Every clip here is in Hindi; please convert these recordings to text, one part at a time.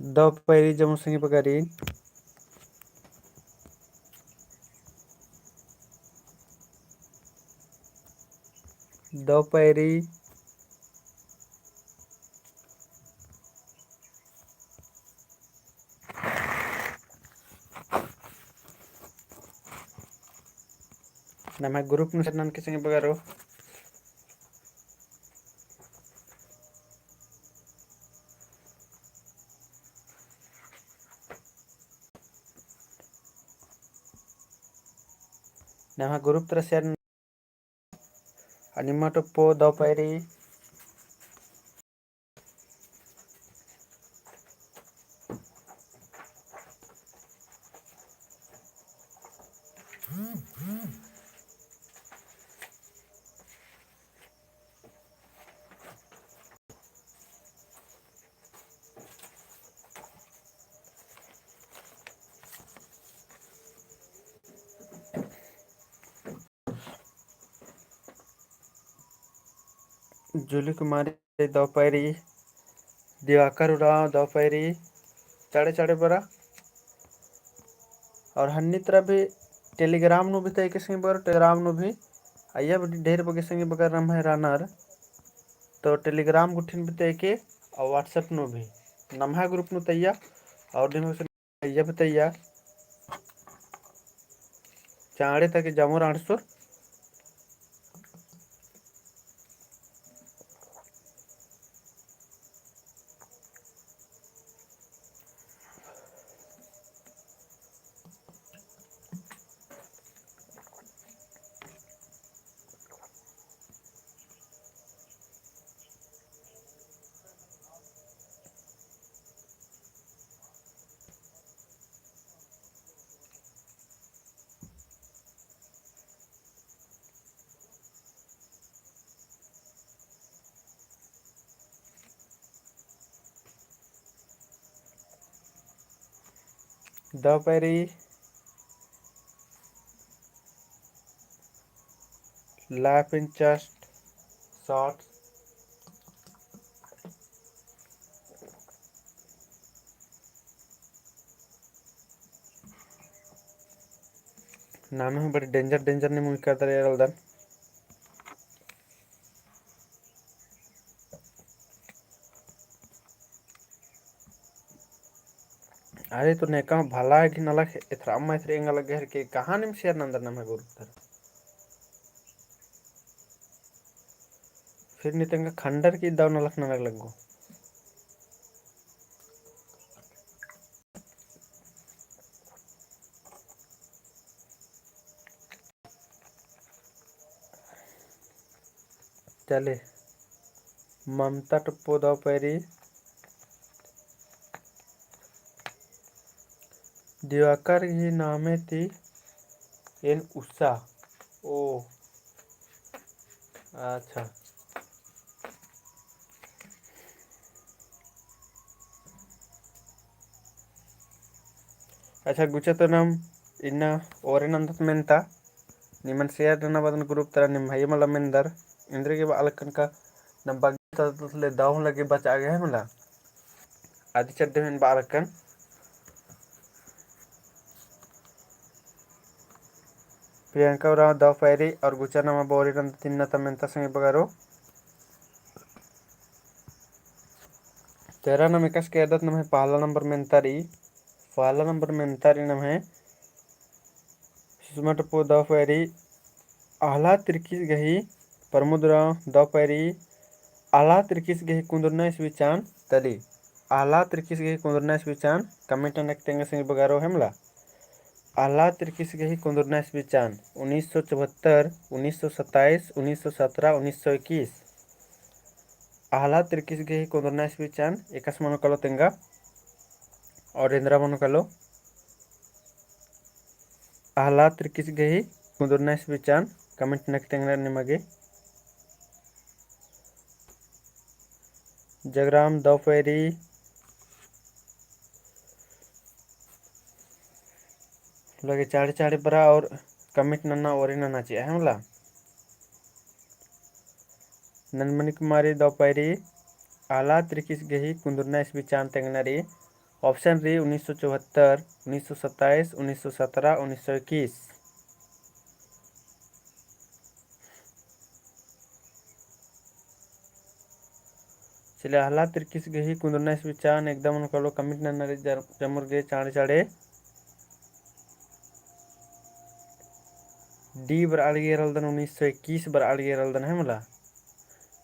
Doperi jamusingi bagari. Doperi. Nama grup nusanan kisingi bagaro. Nama grup terasian animato po doperi. Jully कुमारी दौपहरी दिवाकर उराव दौपहरी चाड़े चाड़े बरा और हन्नी तरह भी टेलीग्राम नु भी तय किसी बर टेलीग्राम नु भी आइया बड़ी ढेर बगे संगे बगर रम है रनर तो टेलीग्राम गुठिन भी तय के और व्हाट्सएप नु भी नम्हा ग्रुप नु तैया और दिन से आइया भी तैया चाड़े तक जमो राणसुर दौपहरी लाइफ इन चस्ट शॉर्ट्स नाम है बड़ी डेंजर डेंजर ने मुझे करता रहा उधर अरे तो नेका भला है कि नलक इतना अम्मा इतने इंगल गहर के कहानी में शेयर नंदर नाम है गुरु फिर नहीं तेंगा खंडर की दाव नलक नलक लगो चले ममता टप्पो दौपहरी दिवाकर ही नामे थी इन उषा ओ अच्छा अच्छा गुचा तो नाम इन्ना और नंदत मेंता निमन शेयर ना बदन ग्रुप तरह निम भाई मला मेंदर इंद्र के बालकन का नम बगता तो ले दाव लगे बचा गए मला आदि चड्डे में बालकन प्रियंका राव दौपहरी और गुचा नामा बोरी नंद तिन्ना तमेंता संगे बगारो तेरा नम इकस के आदत नम है पहला नंबर मेंतारी नम है सुषमा टप्पो दौपहरी आहला तिरकिस गही प्रमुद्राव दौपहरी आहला तिरकिस गही कुंदरना स्विचान तली आहला तिरकिस गही कुंदरना स्विचान कमेंट नकतेंगे संगे बगारो हमला आहला तिरकिस गही कुंदरना स्विचान 1974 1927 1917 1921 आहला तिरकिस गही कुंदरना स्विचान एकस मनो कलो तेंगा और इंद्रा मनो कलो आहला तिरकिस गही कुंदरना स्विचान कमेंट नकतेंगे निमगे जगराम दौपहरी लगे चाड़े चाड़े बरा और कमेंट नन्ना और नन्ना चाहिए हमला नंदमणि कुमारी दौपहरी आला त्रिकिस गही कुंदरना स्विचान तेंगनरी ऑप्शन डी 1974, 1927, 1917, 1921। चलिए आह्ला तिर्किस गही कुंदरना इस विचान एकदम उनको कमिट नरे जमुर गए चाड़े चाड़े डी बर आड़गे रलदन 1921 बर आड़गे रलदन है मला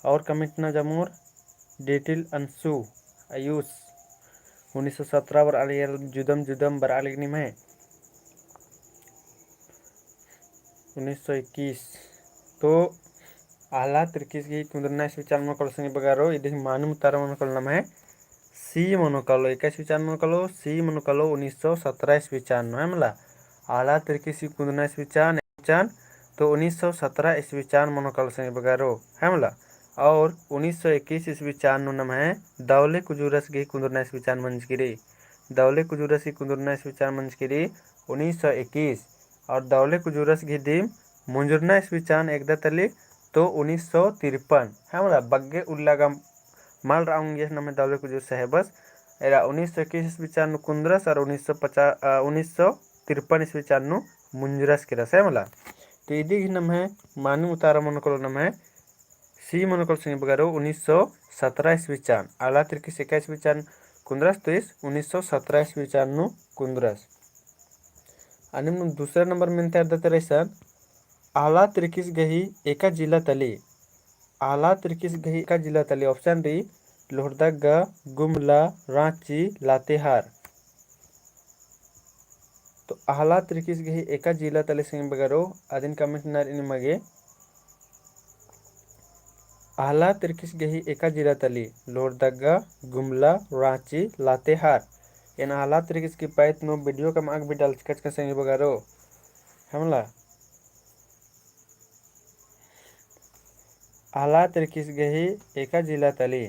और कमिट न जमुर डेटिल अंशु आयुष 1917 बर आड़गे जुदम जुदम बर आड़गे में 1921 तो आह्ला तिर्किस गही कुंदरना इस विचार मनोकल संगे बगारो इधर मानम तारा मनोकल नाम है सी मनोकलो 21 विचार मनोकलो सी मनोकलो 1917 इस विचार है मला आला तिर्किस कुंदरना इस विचार तो 1917 इस विचार मनोकल संगे बगारो है मला और 1921 इस विचार नाम है दौले कुजूरस गही कुंदरना इस विचार मंजगिरी दौले कुजूरस की कुंदरना इस विचार मंजगिरी 1921 और दौले कुजूरस घी दीम मुंजुरना इस विचार एकदा तली तो 1953 है मला बग्गे उल्लागा माल राउंग ये नाम दौले कुजूरस है बस एरा 1921 इस विचार नु कुंदरस और 1953 इस विचार नु मुंजुरस के रस है मला तो इदी घी नाम है मानी उतारा मनोकल नाम है सी मनोकल सिंह बगारो 1917 इस विचार आला तिर्किस 21 विचार कुंदरस तो इस 1917 इस विचार नु कुंदरस आणि मग दुसऱ्या नंबर में तयार रहीसन आला तिर्किस गही एका जिल्हा तली आला तिर्किस गही एका जिल्हा तली ऑप्शन डी लोहरदगा गुमला रांची लातेहार तो आला तिर्किस गही एका जिल्हा तली सिंह बगारो अदिन कमेंट नर इन मगे आला तिर्किस गही एका जिल्हा तली लोहरदगा गुमला रांची लातेहार इन आला तिर्किस की पैत नो वीडियो का मांग भी डाल कच का सिंह बगारो हमला आला तिर्किस गही एका जिला तली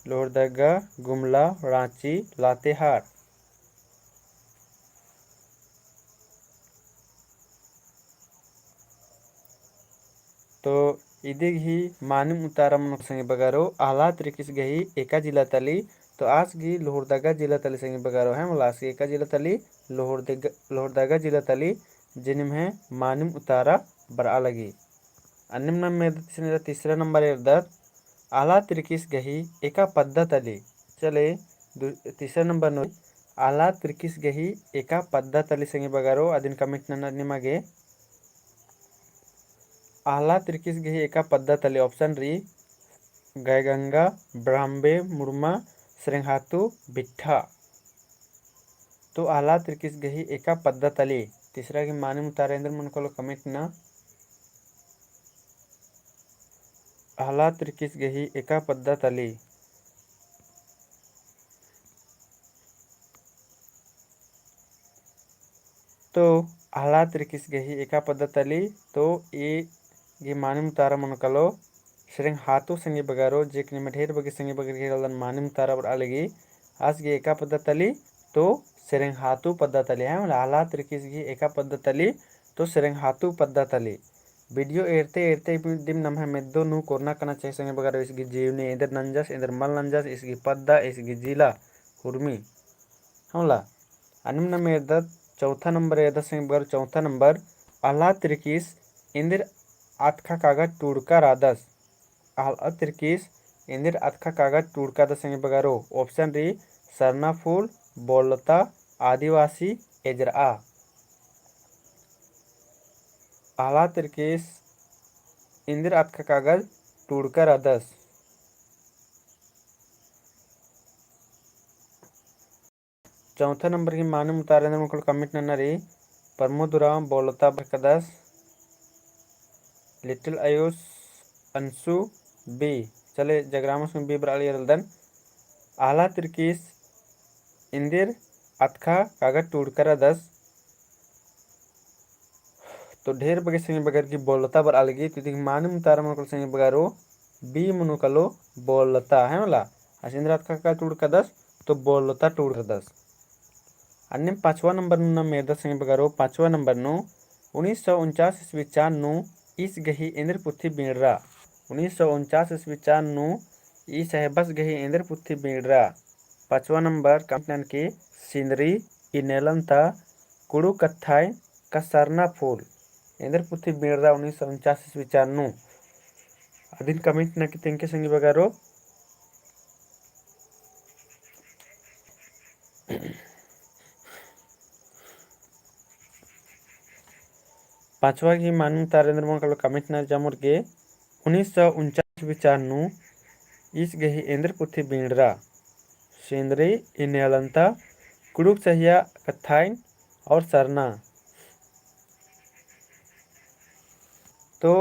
लोहरदगा गुमला रांची लातेहार तो इदिग ही मानिम उतारम संगे बगारो आला तिर्किस गही एका जिला तली तो आज गी लोहरदगा जिला तली संगे बगारो है मलास एका जिला तली लोहरदगा जिला तली जिनम है मानिम उतारा बरा लगी अन्य में तीसरा नंबर इर्दत आला तिर्किस गही एका पद्धत अली चले तीसरा नंबर नो आला तिर्किस गही एका पद्धत अली संगे बगारो अदिन कमिट निमागे आला तिर्किस गही एका पद्धत अली ऑप्शन री गयगंगा ब्राह्मबे मुर्मा श्रेंहातु बिट्ठा तो आला तिर्किस गही एका पद्धत अली तीसरा की माने मुतारेंद्र मन को कमिट ना आला तिर्किस गही एका पद्धत अली तो आला तिर्किस गही एका पद्धत अली तो ये मानिम तारा मनकलो श्रेंग हाथों संगे बगारो जेकने में ढेर बगे संगे बगर के मानिम तारा पर अलगी आज गे एका पद्धत अली तो श्रेंग हाथों पद्धत अली है आला तिर्किस गही एका पद्धत अली तो श्रेंग हाथों पद्धत अली वीडियो एरते एरते दिम नम है मेदो नु कोरोना कना चाहिए संगे बगारो इसकी जीवनी इधर नंजस इधर मल नंजस इसकी पद्दा इसकी जिला हुर्मी हमला अनिम नम एरदत चौथा नंबर एरदत संगे बगारो चौथा नंबर आला तिर्किस इंदिर आतखा कागज टूड़का रादस आला तिर्किस इंदिर आतखा कागज टूड़का दस संगे बगारो ऑप्शन री सरना फूल बोलता आदिवासी एजरा आला तिर्किस इंदिर आतखा कागज टूड़कर अदस चौथा नंबर की माने मुतारेंद्र मुकुल कमिट नरी प्रमोदराम बोलता बकदस लिटिल आयुष अंशु बी चले जगरामस में बी बराली रलदन आला तिर्किस इंदिर आतखा कागज टूड़कर अदस तो ढेर बगे संगे बगर की बोलता बर अलगी तो माने मुतारा मनकल संगे बगारो बी मनुकलो बोलता है मला असिंद्रात का टूड़ का 10 तो बोलता टूड़ का 10 अन्य पांचवा नंबर नु मेदा संगे बगारो पांचवा नंबर नु 1949 ईस्वी चान नु इस गही इंद्र पुथी बीड़रा 1949 ईस्वी चान नु इस है बस गही इंद्र पुथी बीड़रा पाँचवा नंबर कमिटन की सिंदरी इनेलंता कुड़ू कत्थाई कसरना फूल इंद्र पुथी बीड़ा 1949 ईस्वी चान्नू अदिन कमिटन की तेंके संगी बगारो पांचवा की मानू तारेंद्र मोकल कमिटनर जमुर के 1949 विचारनु इस गही इंद्र पुथी बीड़ा सेंद्री इनेलंता कुड़ुक सहिया कत्थाइन और सरना। तो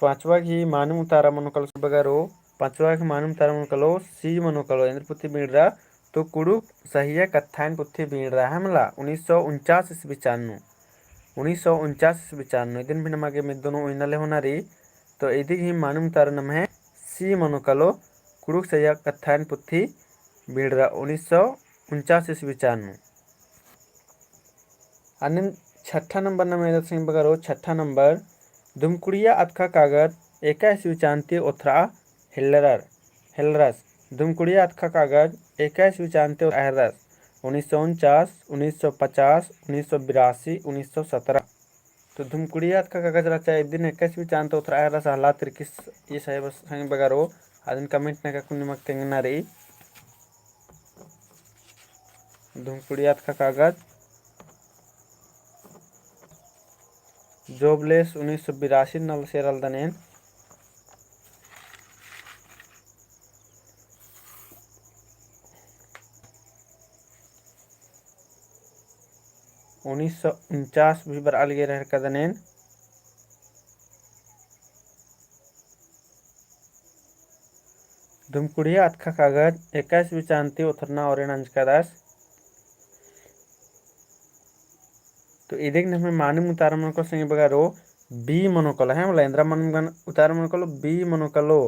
पांचवा की मानू तारा मनोकल बगारो पांचवा की मानू तारा मनोकलो सी मनोकलो इंद्र पुथी बीड़ा तो कुड़ुक सहिया कत्थाइन पुथी बीड़ा हमला 1949 ईस्वी चान्नू 1949 ईस्वी चान्नू दिन भी नमागे में दोनों इनले होनारी तो इदी ही मानू तारा नम है सी मनोकलो कुड़ुक सहिया कत्थाइन पुथी बीड़ा 1949 ईस्वी चान्नू। अन्य छठा नंबर नंबर सिंह बगारो छठा नंबर दुमकुड़िया अतखा कागज 21 विचांति ओथरा हेलरस दुमकुड़िया अतखा कागज 21 विचांति हेलरस 1949 1950 1982 1917। तो दुमकुड़िया अतखा कागज रचा एक दिन 21 विचांति ओथरा हेलरस हला तिरकिस ये सही संग बगारो आदिन कमेंट ने का कुनिमक तेंगना रे दुमकुड़िया अतखा कागज जोबलेस 1982 नल सेरल दनेन 1949 भी बर अलगे रह कदनेन दुमकुड़िया अतखा कागज 21 विचांति उथरना और अंजकादास। तो इधे हमें मानव उतार मनोकल संगे बगारो बी मनोकल है मतलब इंद्रा मन उतार मनोकल बी मनोकलो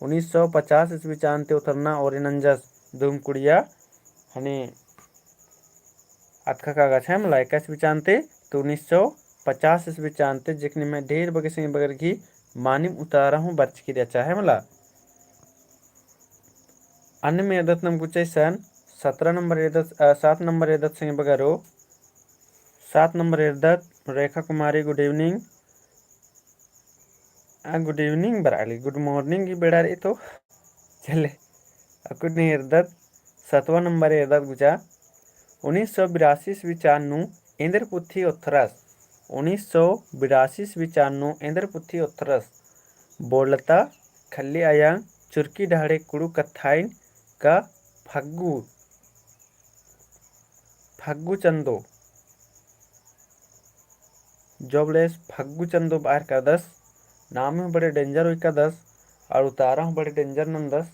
1950 ईस्वी चांते उतरना और दुमकुड़िया हने अतखा कागज है मतलब 21 ईस्वी चांते तो 1950 ईस्वी चांते जिकने में ढेर बगे संगे बगर की मानव उतारा हूँ बर्च की रचा है मतलब अन्य में एदत नम कुछ सन 17 नंबर एदत 7 नंबर एदत संगे बगारो 7 नंबर एदत रेखा कुमारी good evening good evening बराली good morning की बेड़ा रही तो चले अकुड नहीं एदत 7वां नंबर एदत गुजा 1982 ईस्वी चान्नू इंद्रपुथी उत्थरस 1982 ईस्वी चान्नू इंद्रपुथी उत्थरस बोलता खल्ली आया चुरकी ढाड़े कुड़ू कत्थाइन का फग्गू चंदो जॉबलेस फग्गू चंदो बाहर का 10 नाम है बड़े डेंजर हुई का 10 और उतारा हूँ बड़े डेंजर नम 10।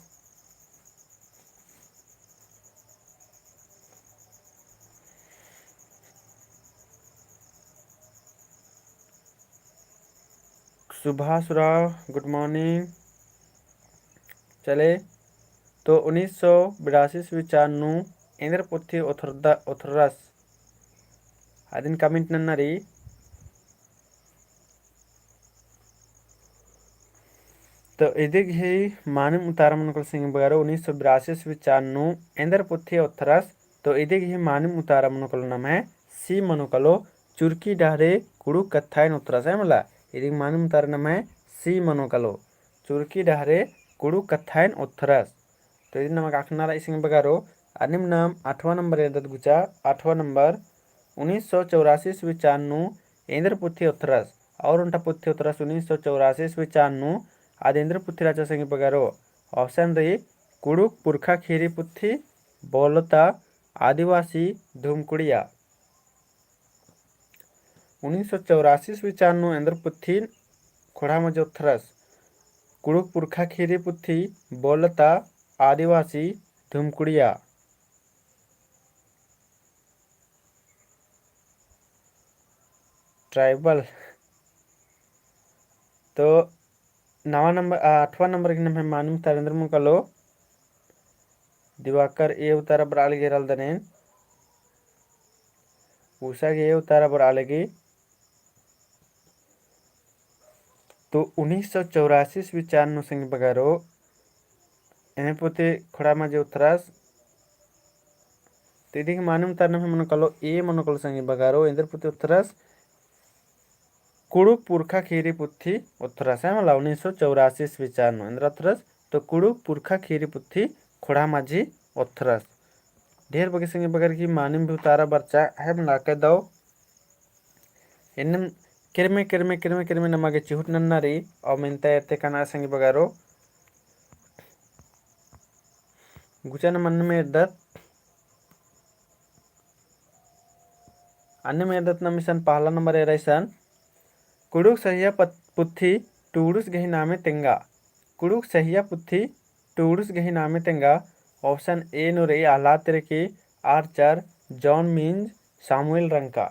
सुभाष राव गुड मॉर्निंग चले तो 1982 ईस्वी चान्नू इंद्रपुथी उथरस आदिन कमिंट नन्नरी तो इदिग ही मानव उतारा मनोकल सिंह बगारो 1982 ईस्वी चान्नू इंद्रपुथी उथरस तो इदिग ही मानव उतारा मनोकल नाम है सी मनोकलो चुरकी डारे कुड़ू कत्थाइन उतरस है मला इदिग मानव उतारा नाम है सी मनोकलो चुरकी डारे कुड़ू कत्थाइन उथरस। तो इदिन नमक आखनारा सिंह बगारो अनिम नाम 8वां नंबर एदत गुचा 8वां नंबर 1984 ईस्वी चान्नू इंद्रपुथी उथरस और उनटा पुथी उथरस 1984 ईस्वी चान्नू आदेंद्र पुथी राजा संगे बगारो ऑप्शन रही कुड़ुक पुरखा खीरी पुथी बोलता आदिवासी धूमकुड़िया 1984 ईस्वी चान्नू इंद्र पुथी खोड़ा मजो थरस कुड़ुक पुरखा खीरी पुथी बोलता आदिवासी धूमकुड़िया। ट्राइबल तो 8वां नंबर के नाम है मानव तारेंद्र मुकलो दिवाकर ए उतारा बराल गेरल दनेन उषा के ए उतारा बरालगी तो 1984 ईस्वी चान्नू सिंह बगारो इन्हें पोते खोड़ा मजे उतरास ಇದೀಗ ಮಾನವತಾರ మనకలో ఏ మనకలో సంగి బగారో ఇంద్ర పుత్తి ఉత్తరస్ कुड़ुक पुरखा खीरी पुत्थी उत्थरस है मतलब 1984 विचार नो इंद्र उत्थरस तो कुड़ुक पुरखा खीरी पुत्थी खोड़ा माझी उत्थरस ढेर बगे संगे बगर की मानिम भी उतारा बर्चा है लाके दो इन्नम किरमे नमागे चिहुट नन्नारी और मिनता एते कना संगे बगारो गुचन मन में एड्डत अन्य में एड्डत नमिशन पहला नंबर एराइसन कुड़ुक सहिया पुत्थी टूडुस गही नामे तेंगा कुड़ुक सहिया पुत्थी टूडुस गही नामे तेंगा ऑप्शन ए नुरे आह्लाद की आर्चर जॉन मीन्स सामुएल रंका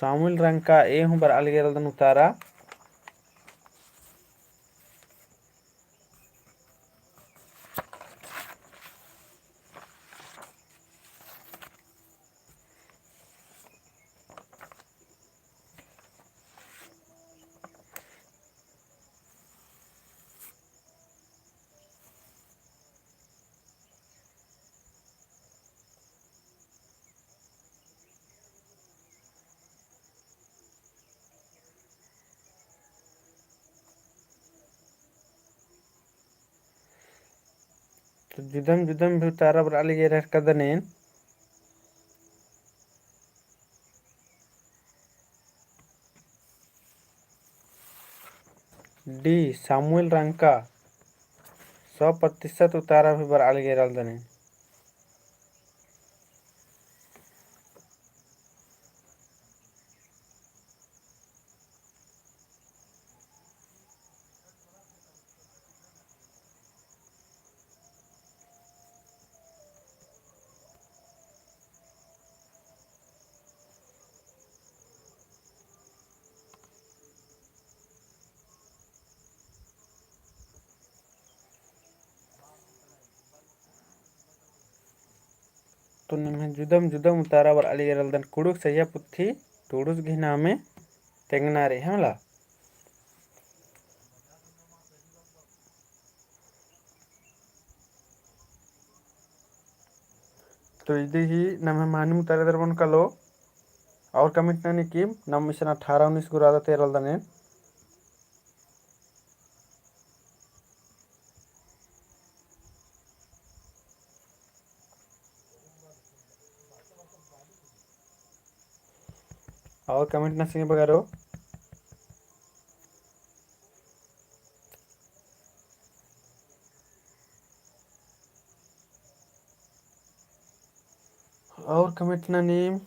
सामुएल रंका ए हूँ बर अलगेरदन उतारा तो जुदम भी उतारा बर अलगेर कदनेन डी सामुएल रंका 100% उतारा भी बर अलगेर दने तो निम्न जुदम उतारा बर अलगेर दन कुड़ुक सहिया पुत्थी टूडुस गही नामे तेंगनारे हमला तो इधे ही नम्हे मानिम उतारे दरबन कलो और कमिट ननी की नम मिशन 18-19 गुरादा 13 दने और कमेंट ना सिंगे बगारो और कमेंट ना नीम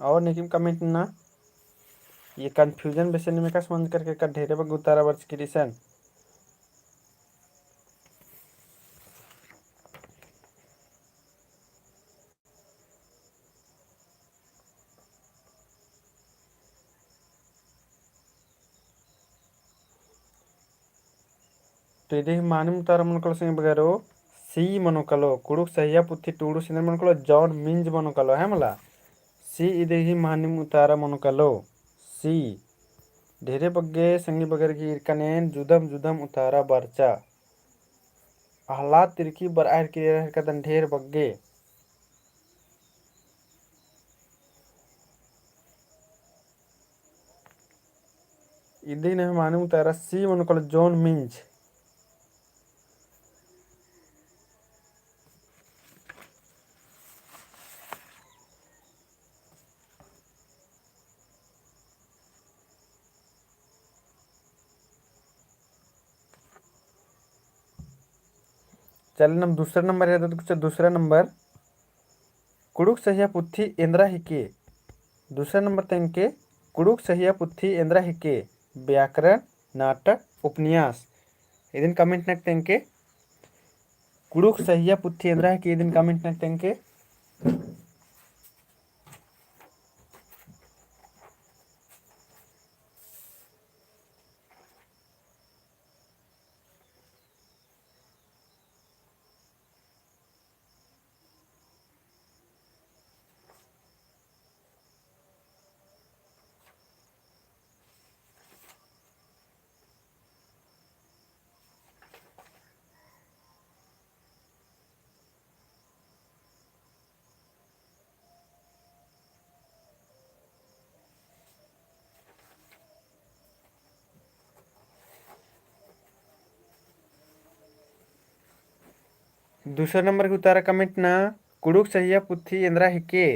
और निकिम कमेंट ना ये कंफ्यूजन बेसे में का समझ करके का ढेरे बग उतारा वर्ष की रिसन तो इधे मानिम उतारा मन कलो सिंगे बगारो सी मनो कलो कुड़ुक सहिया पुत्थी टूडु सिने मन कलो जॉन मिंज मनो कलो है मला सी इधे ही मानिम उतारा मनो कलो सी ढेरे बग्गे संगी बगर की इरकनेन जुदम उतारा बर्चा आह्लाद तिरकी बर आयर की कदन ढेर बग्गे इधे ने मानिम उतारा सी मनो कलो जॉन मिंज चल नम दूसरा नंबर है तो कुछ दूसरा नंबर कुड़ुक सहिया पुत्थी इंद्रा हिके दूसरा नंबर तेंके कुड़ुक सहिया पुत्थी इंद्रा हिके व्याकरण नाटक उपन्यास इदिन कमेंट नक तेंके कुड़ुक सहिया पुत्थी इंद्रा हिके इदिन कमेंट नक तेंके दूसरा नंबर के उतारा कमेंट ना कुड़ुक सहिया पुथी एंद्रा हिके।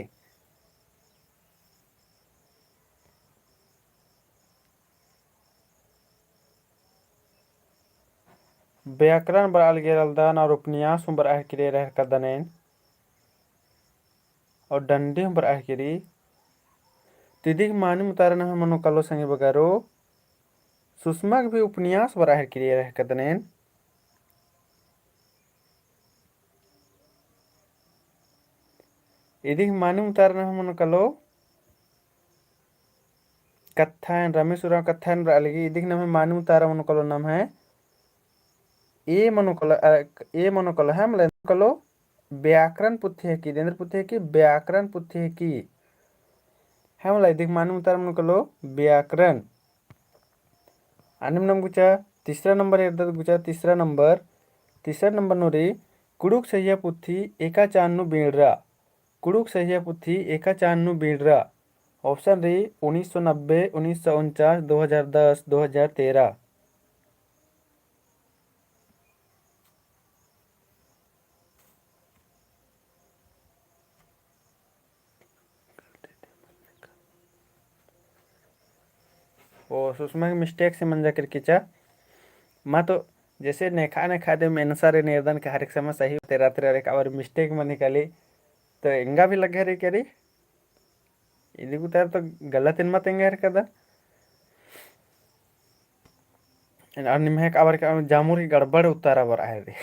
व्याकरण बर अलगेरलदान और उपन्यास बर आहकिरे रह कदनेन और डंडे बर आहकिरी तिदिक मानी मुतारन हम मनो कलो संगे बगारो सुषमा भी उपन्यास बर आहकिरे रह कदनेन इदिक मानी मुतारन हम मनो कलो कथान रमेश उराव कथान बर अलगी इदिक नम मानी मुतारा मनो कलो नाम है ए मनोकल है मतलब कलो व्याकरण पुथ्य है की देंद्र पुथ्य है की व्याकरण पुथ्य है की है मतलब दिख मानू उतार मनोकलो व्याकरण आनिम नम गुचा तीसरा नंबर इर्द गुचा तीसरा नंबर नोरी कुड़ुक सहिया पुथी एका चान्नु बीड़रा कुड़ुक सहिया पुथी एका चान्नु बीड़रा ऑप्शन री 1990 1949 2010 2013 ओ सुषमा की मिस्टेक से मन जाकर किचा माँ तो जैसे नेखा ने खाते में अनुसार निर्धन के हर एक समय सही तेरा तेरा एक और मिस्टेक में निकाली तो इंगा भी लगे रे क्या रे इदी को तो गलत इन मत इंगा कदा और निम्हे काबर का जामुर की गड़बड़ उतारा बर आए रे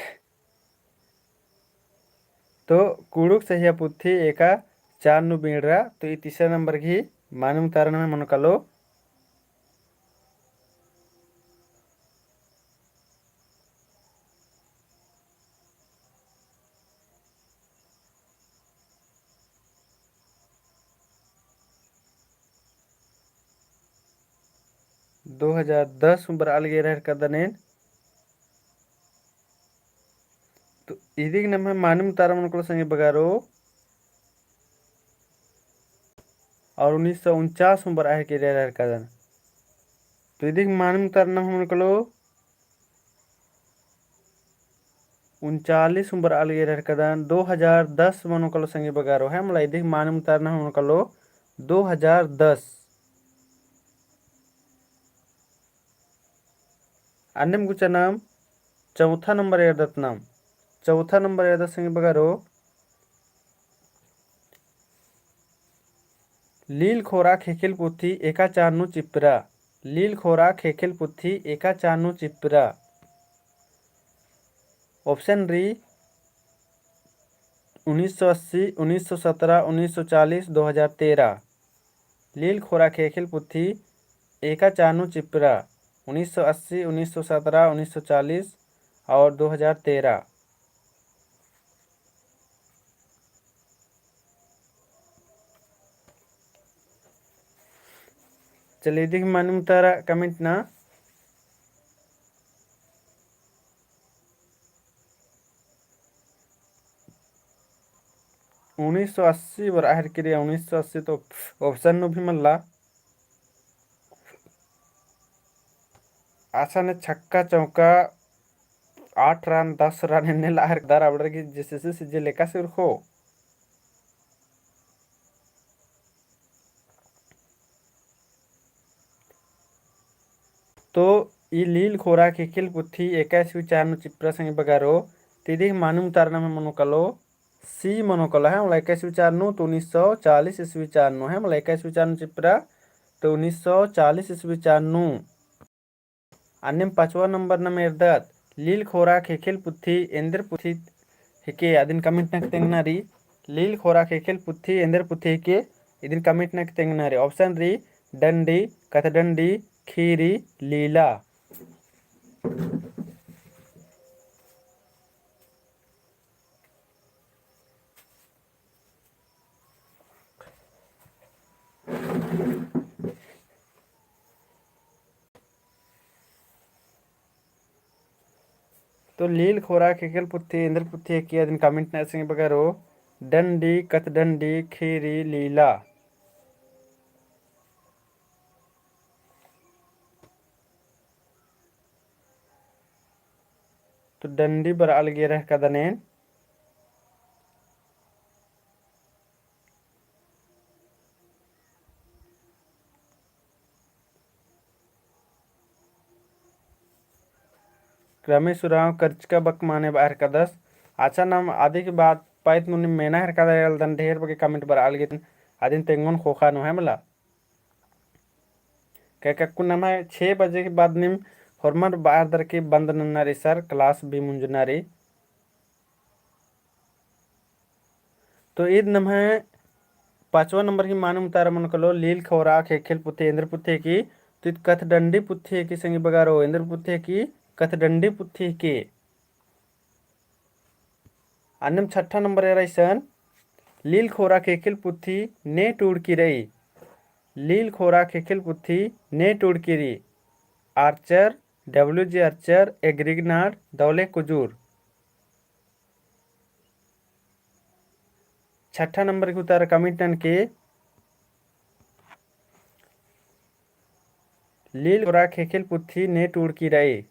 तो कुड़ुक सहिया पुथी एका चार नु बीड़ा तो ये तीसरा नंबर की मानव उतारण में मन कलो 2010 बर अलगे रह कदनेन तो इदी नम मानव उतारा मन कलो संगे बगारो और 1949 बर आए के रह कदन तो इदी मानव उतारा मन कलो 39 बर अलगे रह कदन 2010 मन कलो संगे बगारो है मतलब इदी मानव उतारा मन कलो 2010 अन्यम गुचा नाम चौथा नंबर एर्दत नाम चौथा नंबर एर्दत संगे बगारो लील खोरा खेखेल पुथी एका चारनु चिपरा लील खोरा खेखेल पुथी एका चारनु चिपरा ऑप्शन री 1980 1917 1940 2013 लील खोरा खेखेल पुथी एका चारनु चिपरा 1980 1917 1940 और 2013 चलिए देख मालूम तारा कमेंट ना 1980 बर आहर क्रिया 1980 तो ऑप्शन नो भी मल्ला आशा ने छक्का चौका 8 रन 10 रन इन्हें लाहर दार आवड़र की जैसे से लेका से रखो तो ई लील खोरा खेल पुथी 21 चार चिप्रा संगे बगारो तिदी मानुम तारना में मनोकलो सी मनोकलो है मतलब 21 चार तो 1940 ईस्वी चार है मतलब 21 चार चिप्रा तो 1940 ईस्वी चार अन्य 5वां नंबर न मेरदत लील खोरा खेल पुथी एंदर पुथी हिके अदिन कमेंट नक तेंगनारी लील खोरा खेल पुथी एंदर पुथी हिके इदिन कमेंट नक तेंगनारी ऑप्शन री डंडी कथडंडी खीरी लीला तो लील खोरा खेल पुथी इंद्र पुथी किया दिन कमेंट नरसिंह बगैरो डंडी कथडंडी खीरी लीला तो डंडी बर अलगे रह कदनेन रमेश उराव कर्चका बक माने बाहर कदस अच्छा नाम आदि के बाद पाइत मुनि मेना हर कदा दन ढेर बगे कमेंट बर आलगिन आदिन तेंगोन खोखा नो है मला क्या कक्कु नाम है 6 बजे के बाद निम हॉर्मर बाहर दर के बंद नन्नारी सर क्लास भी मुंजनारी तो ईद नम है 5वां नंबर की मानम तारा मन कलो लील खोराक है खेल पुथे इंद्र पुथे की तो कथ डंडी पुथे की संगी बगारो इंद्र पुथे की कथ डंडी पुथे के अन्नम 6 नंबर एराइसन लील खोरा खेखिल पुथी ने टूड़की रही लील खोरा खेखिल पुथी ने टूड़की रही आर्चर WG आर्चर एग्रिगनार दौले कुजूर 6 नंबर की उतारा कमिटन के लील खोरा खेखिल पुथी ने टूड़की रही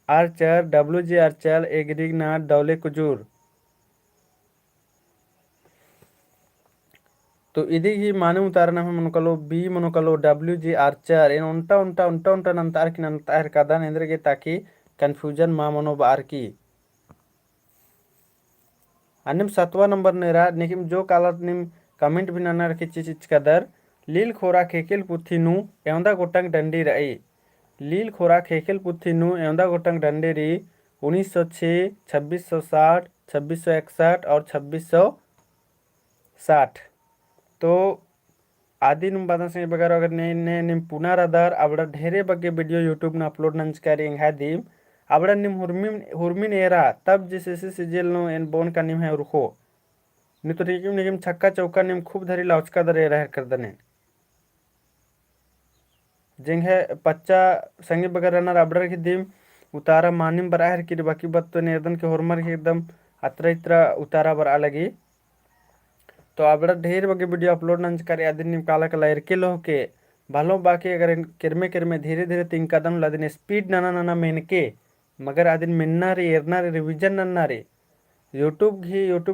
आर्चर WG आर्चर एग्रिगनार दौले कुजूर तो इदी ही माने उतारना है मनकलो बी मनकलो WG आर्चर इन उंटा नंतार की नंतार कदा नेंद्र के ताकि कंफ्यूजन मा मनो बार की अन्यम 7वां नंबर नेरा निकिम जो कालर निम कमेंट भी नन्ना रखी चिच कदर लील खोरा खेकिल पुथी नु एवंदा गोटंग डंडी रही लील खोरा खेकिल पुथी नु एवंदा गोटंग डंडी री 1906 2660 2661 और 2660 तो आदि नुम बादन से बगर अगर ने निम पुनार अदर अब ढेरे बगे वीडियो यूट्यूब न अपलोड नंचकारी है दीम अब निम हुरमिन एरा तब जैसे सिजिल नो एन बोन का निम है रुखो नि तो निकिम निकिम छक्का चौका निम खूब धरी लाउचका दर एरा कर दने जिंग है पच्चा संगे बगर रनर अबडर की दीम उतारा मानिम बराहर की बाकी बत तो निर्दन के होरमर के एकदम अत्र इत्र उतारा बर अलगी तो अब ढेर बगे वीडियो अपलोड नंच कर आदिन काला कला इरकेलो के भलो बाकी अगर किरमे किरमे धीरे धीरे 3 कदम लादिन स्पीड नाना नाना मेनके मगर आदिन मिन्ना रे एरना रे रिविजन नन्ना रे यूट्यूब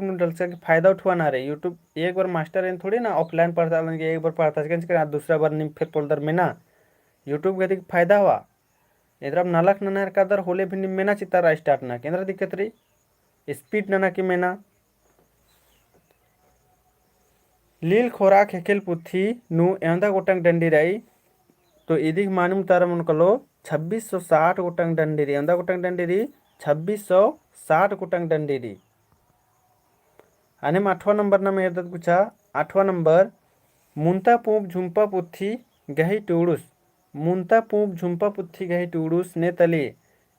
नु डलसा के फायदा उठवाना रे यूट्यूब एक बार मास्टर इन थोड़ी ना ऑफलाइन पढ़ता एक बार पढ़ता कर दूसरा बार निम फिर पोल्डर में ना यूट्यूब के फायदा हुआ इधर नालक नना कदर होले भी निम मेना चितारा स्टार्ट ना केंद्र दिक्कत रही स्पीड नना की मेना लील खोराक हेकेल पुथी नु एंदा गोटंग डंडी रही तो इदी मानुम तारा मन कलो 2660 गोटंग डंडी री एंदा गोटंग डंडी री 2660 गोटंग डंडी री अने 8वां नंबर ना मेरदत कुछा 8वां नंबर मुंता पूप झुंपा पुथी गही टूडुस मुंता पूप झुंपा पुथी गही टूडुस ने तली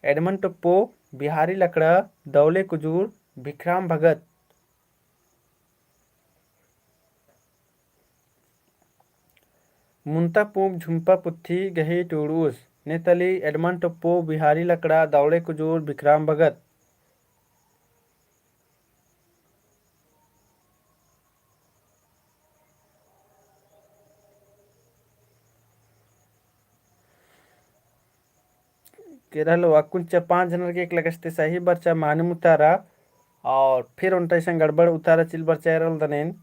एडमन टप्पो बिहारी लकड़ा दौले कुजूर विक्रम भगत मुंता पूप झुंपा पुथी गही टूडूस नेतली एडमन टप्पो बिहारी लकड़ा दौड़े कुजूर विक्रम भगत केरल वाकुंचा 5 जनर के एक लगस्ते सही बच्चा माने उतारा और फिर उन तैसे गड़बड़ उतारा चिल बच्चा रल दनेन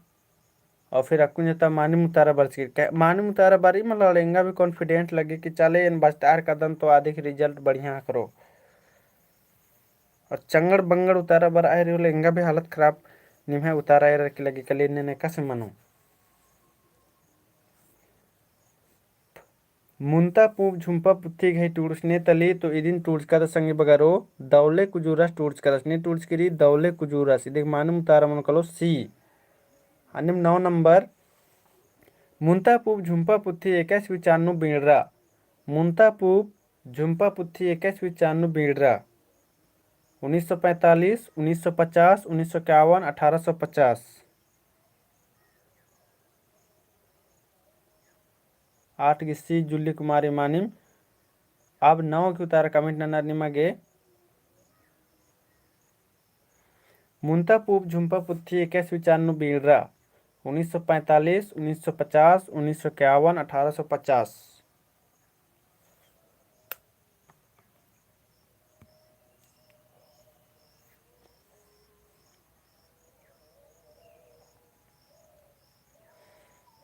और फिर अक्कुन जता मानी मुतारा बरच के मानी मुतारा बारी मतलब लड़ेंगा भी कॉन्फिडेंट लगे कि चले इन बस्तार कदम तो आधे की रिजल्ट बढ़िया करो और चंगड़ बंगड़ उतारा बर आए रही लहंगा भी हालत खराब निम्हे उतारा आए रखी लगे कल ने कैसे मनो मुंता पूप झुंपा पुथी गई टूर्स ने तली तो इदिन टूर्स का संगी बगारो दौले कुजूरस टूर्स का ने टूर्स करी दौले कुजूरस इधर मानम उतारा मन कलो सी अन्य 9 नंबर मुंता पूप झुंपा पुथी 2195 बीड़रा मुंता पूप झुंपा पुथी 2195 बीड़रा 1945 1950 1951 1850 8 गिस्सी जुल्ली कुमारी मानिम अब 9 की उतारा कमेंट नन्ना निमागे मुंता पूप झुंपा पुथी 2195 बीड़रा 1945 1950 1951 1850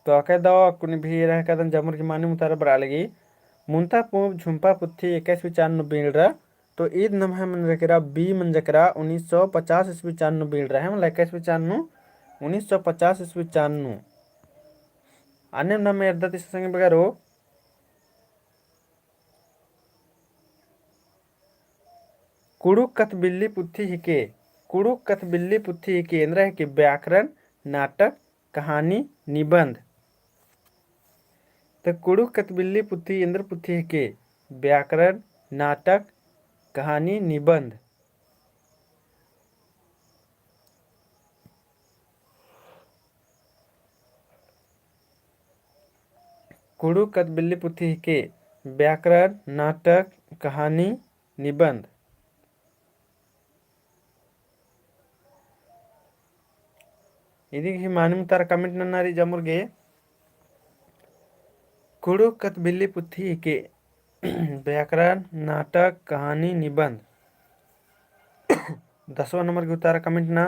तो अके दवा कुनी भी रह कदन जमुर की मानी मुतारा बरा लगी मुंता पूब झुंपा पुथी 21वीं चान्न बीड़ तो ईद नम है मन रखेरा बी मन जकरा 1950 ईस्वी चान्न बीड़ है मतलब 21वीं चान्न 1950 ईस्वी चान्न अन्य नम अर्ध इस संगे बगारो कुड़ुक कथ बिल्ली पुथी हिके कुड़ुक कथ बिल्ली पुथी हिके इंद्र है कि व्याकरण नाटक कहानी निबंध तो कुड़ुक कथ बिल्ली पुथी इंद्र पुथी हिके व्याकरण नाटक कहानी निबंध कुड़ुक कथ बिल्ली पुथी हिके व्याकरण नाटक कहानी निबंध ಇದೀಗ ಮಾನಿಮುತ್ತಾರ ಕಮೆಂಟ್ ನನ್ನಾರಿ ಜಮುರ್ಗೆ कुड़ुक कथ बिल्ली पुथी के व्याकरण नाटक कहानी निबंध 10वां नंबर के उतारा कमेंट ना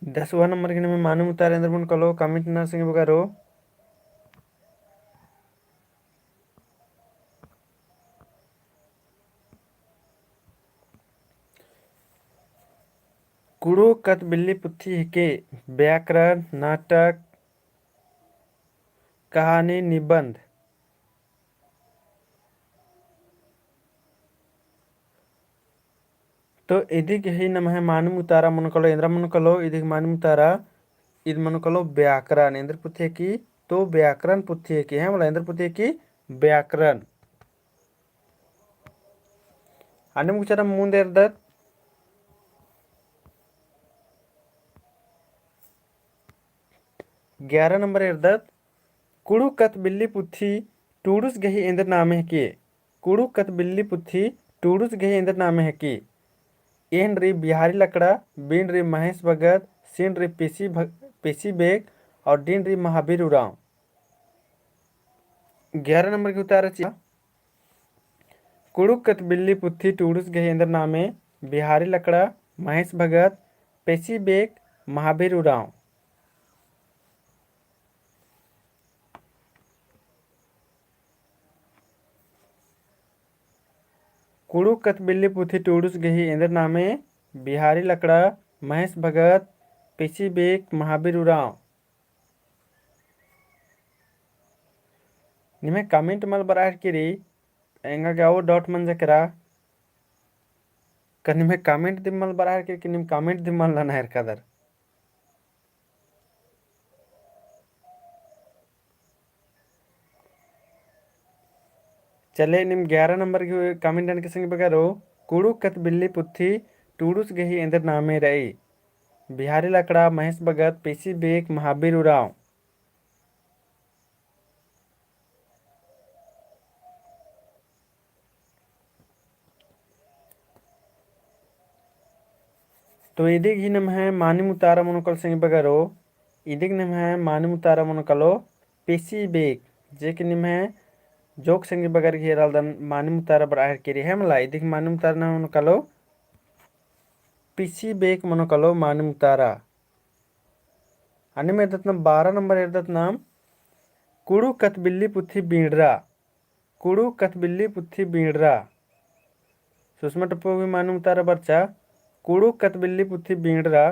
10वां नंबर के मानम उतारे अंदर मन कलो कमेंट ना संगे बगारो कुड़ुक कथ बिल्ली पुथी के व्याकरण नाटक कहानी निबंध तो इदिग ही नम है मानम उतारा मन कलो इंद्र मन कलो इदिग मानम उतारा इद मन कलो व्याकरण इंद्र पुथी की तो व्याकरण पुथी की है मतलब इंद्र पुथी की व्याकरण अन्य मुचारा मुंदे अर्दत 11 नंबर इर्दत कुड़ुक कथ बिल्ली पुथी टूडुस गही इंद्र नामे है कि कुड़ुक कथ बिल्ली पुथी टूडुस गही इंद्र नामे है कि एन री बिहारी लकड़ा बीन री महेश भगत सीन री पेशी बेग और डीन री महावीर उराव 11 नंबर के उतारा कुड़ुक कथ बिल्ली पुथी टूडुस गही इंद्र नामे बिहारी लकड़ा महेश भगत पेशी बेग महावीर उराव कुड़ुक कथ बिल्ली पुथी टूडुस गही इंद्र नामे बिहारी लकड़ा महेश भगत पेशी बेग महावीर उराव निमे कमेंट मल बराहर किरी एंगा गाओ डॉट मन जकरा कनि में कमेंट दिमल बराहर किरी कि निम कमेंट दिमल ना नहर कदर चले निम 11 नंबर की कमेंट के संग बगारो कुड़ुक कथ बिल्ली पुथी टूडुस गही इंद्र नामे रही बिहारी लकड़ा महेश भगत पेशी बेग महावीर उराव तो इदिग ही नम है मानिम उतारा मनोकल संग बगारो इदिग नम है मानिम उतारा मनोकलो पेशी बेग जे कि निम है जोक संग बगर घेराल दन मानिम उतारा बराहर केरी है मला इदिग मानिम उतारा ना मनोकलो पेशी बेग मनोकलो मानिम उतारा अन्य में इर्दत नाम 12 नंबर इर्दत नाम कुड़ुक कथ बिल्ली पुथी बींडरा कुड़ुक कथ बिल्ली पुथी बींडरा सुषमा टप्पो भी मानूम तारा बच्चा कुड़ुक कथ बिल्ली पुथी बींडरा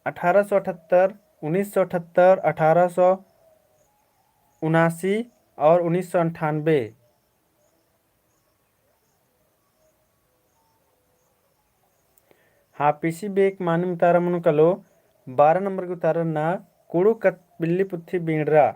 1878 1978 1879 और 1998 हाँ पीसी बेक मानूम तारा मनु कलो 12 नंबर के उतारा ना कुड़ुक कथ बिल्ली पुथी बींडरा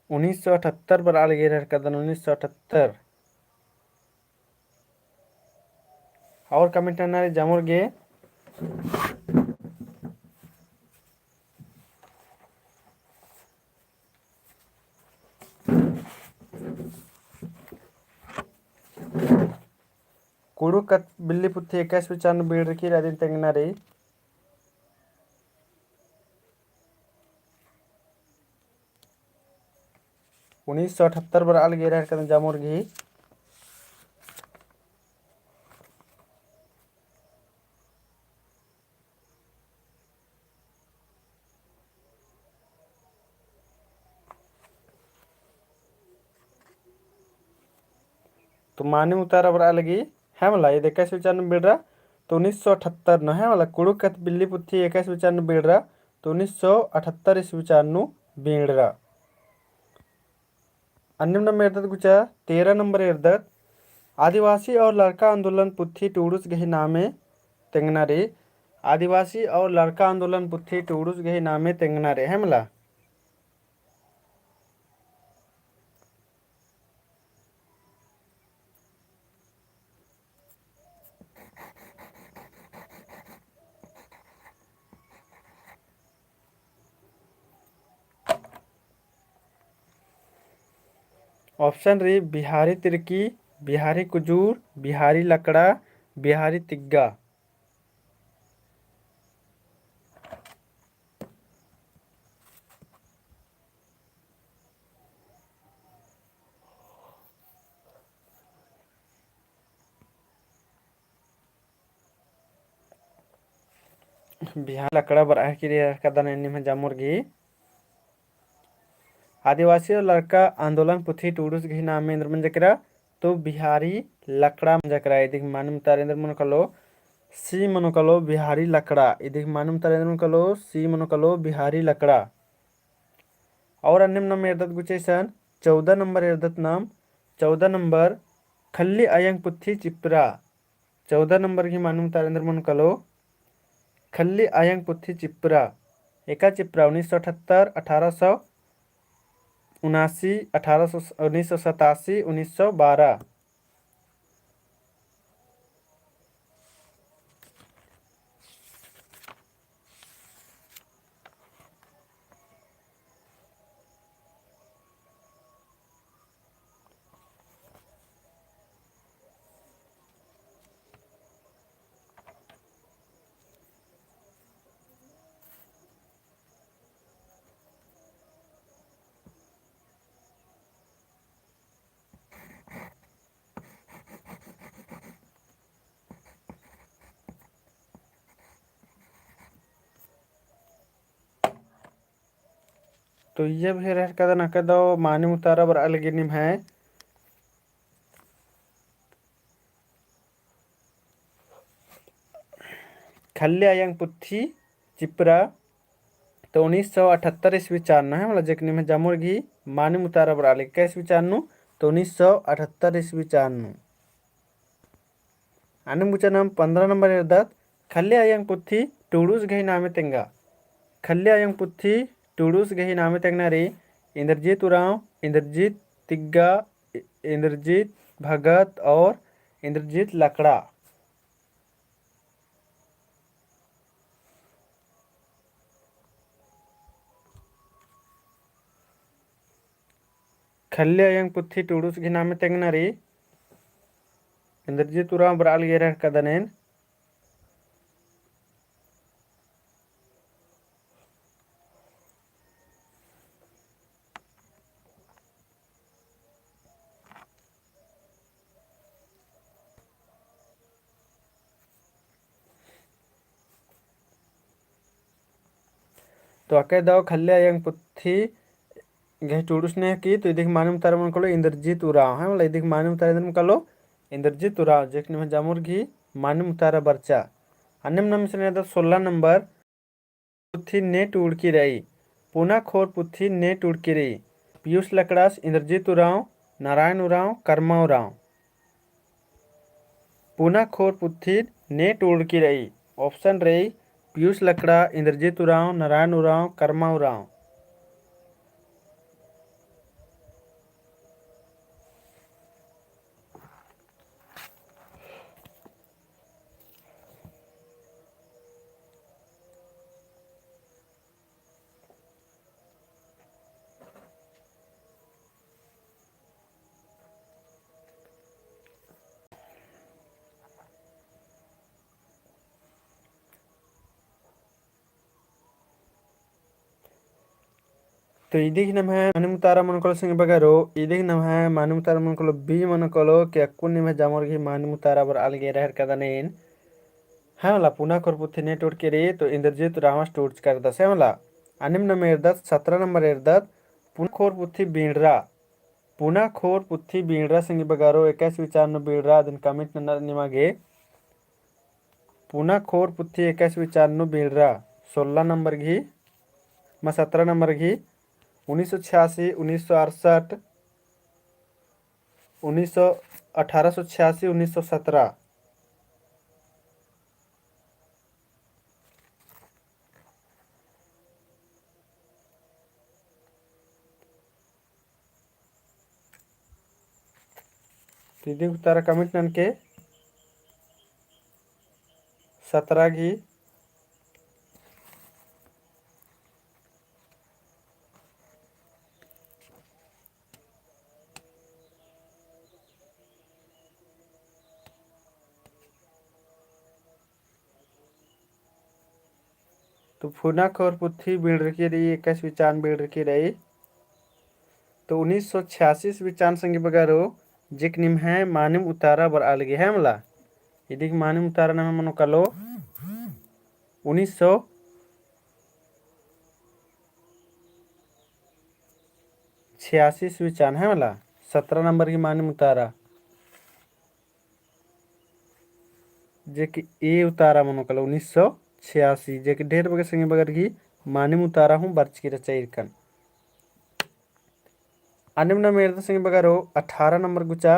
1978 पर आल गे कदन 1978 और कमेंट जमर गे कुड़ू कत बिल्ली पुथी 21 विचारनु बीड़की रादिन तेंगनारी 1978 बर आल गिरा कदम जामोर घी तो मानी उतारा बर आलगी है मला ये 21 विचारनु बीड़ रहा तो 1978 न है वाला कुड़ू कत बिल्ली पुथी 21 विचारनु बीड़ रहा तो 1978 इस विचारनु बीड़ रहा अन्य नंबर इर्दत गुचा 13 नंबर इर्दत आदिवासी और लड़का आंदोलन पुथी टूडूस गही नामे तेंगनारे आदिवासी और लड़का आंदोलन पुथी टूडूस गही नामे तेंगनारे है मला ऑप्शन री बिहारी तिरकी बिहारी कुजूर बिहारी लकड़ा बिहारी तिग्गा बिहार लकड़ा बर की कदन में जामुर्गी आदिवासी और लड़का आंदोलन पुथी टूडूस घी नाम में इंद्र मंजकरा तो बिहारी लकड़ा मंजकरा इदिक मानम तारेंद्र मन कलो सी मनो कलो बिहारी लकड़ा इदिक मानम तारेंद्र मन कलो सी मनो कलो बिहारी लकड़ा और अन्य नंबर इर्दत गुचेसन 14 नंबर इर्दत नाम 14 नंबर खल्ली अयंग पुथी चिपरा 14 नंबर की मानम तारेंद्र मन कलो खल्ली अयंग पुथी चिपरा एका चिपरा 1978 1879 1987 1912 तो ये भी रह कदा न कदा माने उतारा बर अलग निम है खल्ले आयंग पुथी चिपरा तो 1978 ईस्वी चारना है मतलब जेकनी में जामुर घी माने उतारा बर अलग कैसे विचारनु तो 1978 ईस्वी चारनु आने मुचा नाम 15 नंबर इर्दत खल्ले आयंग पुथी टूडूस गही नामे तेंगा खल्ले आयंग पुथी टूडूस गही नामे तेंगना रे इंद्रजीत उरांव इंद्रजीत तिग्गा इंद्रजीत भगत और इंद्रजीत लकड़ा खल्ले आयंग पुथी टूडूस गही नामे तेंगना रे इंद्रजीत उरांव बराल गेरह कदनेन तो अके दाव खल्ले आयंग पुथी गह टूडूस ने की तो इदिक मानम तार मन कलो इंद्रजीत उरांव है मतलब इदिक मानम तार मन कलो इंद्रजीत उरांव जेकने में जामुर घी मानम तारा बर्चा अन्यम नम से 16 नंबर पुथी नेट उड़की रही पुना खोर पुथी नेट उड़की रही पीयूष लकड़ास इंद्रजीत उरांव नारायण उरांव कर्मा उरांव पुना खोर पुथी नेट उड़की रही ऑप्शन रही पीयूष लकड़ा इंद्रजीत उरांव नारायण उरांव कर्मा उरांव तो ಇದೀಗ ನಮ್ಮ ಮಾನಿಮುತಾರ ಮನ್ಕೊಳ್ಳೋ ಸಂಗ ಬಗಾರೋ ಇದೀಗ ನಮ್ಮ ಮಾನಿಮುತಾರ ಮನ್ಕೊಳ್ಳೋ ಬಿ ಮನ್ಕೊಳ್ಳೋ ಕೆ ಅಕ್ಕು ನಿಮ್ಮ ಜಾಮರ್ಗಿ ಮಾನಿಮುತಾರ बर अलगे रहर कदनेन हाँ मला पुन्हा करपुथी नेटवर्क के रे तो इंद्रजीत रामा स्टोर्स कर दस है मला अनिम नंबर एरदत 17 नंबर एरदत पुन्हा खोर पुथी बीणरा पुन्हा खोर पुथी बीणरा संगी बगारो 21 विचार न बीणरा दिन कमिट न निमागे पुन्हा खोर पुथी 21 विचार न बीणरा 16 नंबर घी म 17 नंबर घी 1986 1968 1886 1917 दीदी तारा कमिट नन के 17 घी तो फुना खोर पुथी बीड़ रखी रही 21 विचान बीड़ रखी रही तो 1986 विचान संगी बगारो जिक निम है मानिम उतारा बर अलगे है मला यदि मानिम उतारा नाम मनो कलो 1986 विचान है मला 17 नंबर की मानिम उतारा जे कि ए उतारा मनो कलो 1986 जे कि ढेर बगे संगी बगर की मानिम उतारा हूँ बर्च की रचाई कन अनिम न मेरद संगी बगारो 18 नंबर गुचा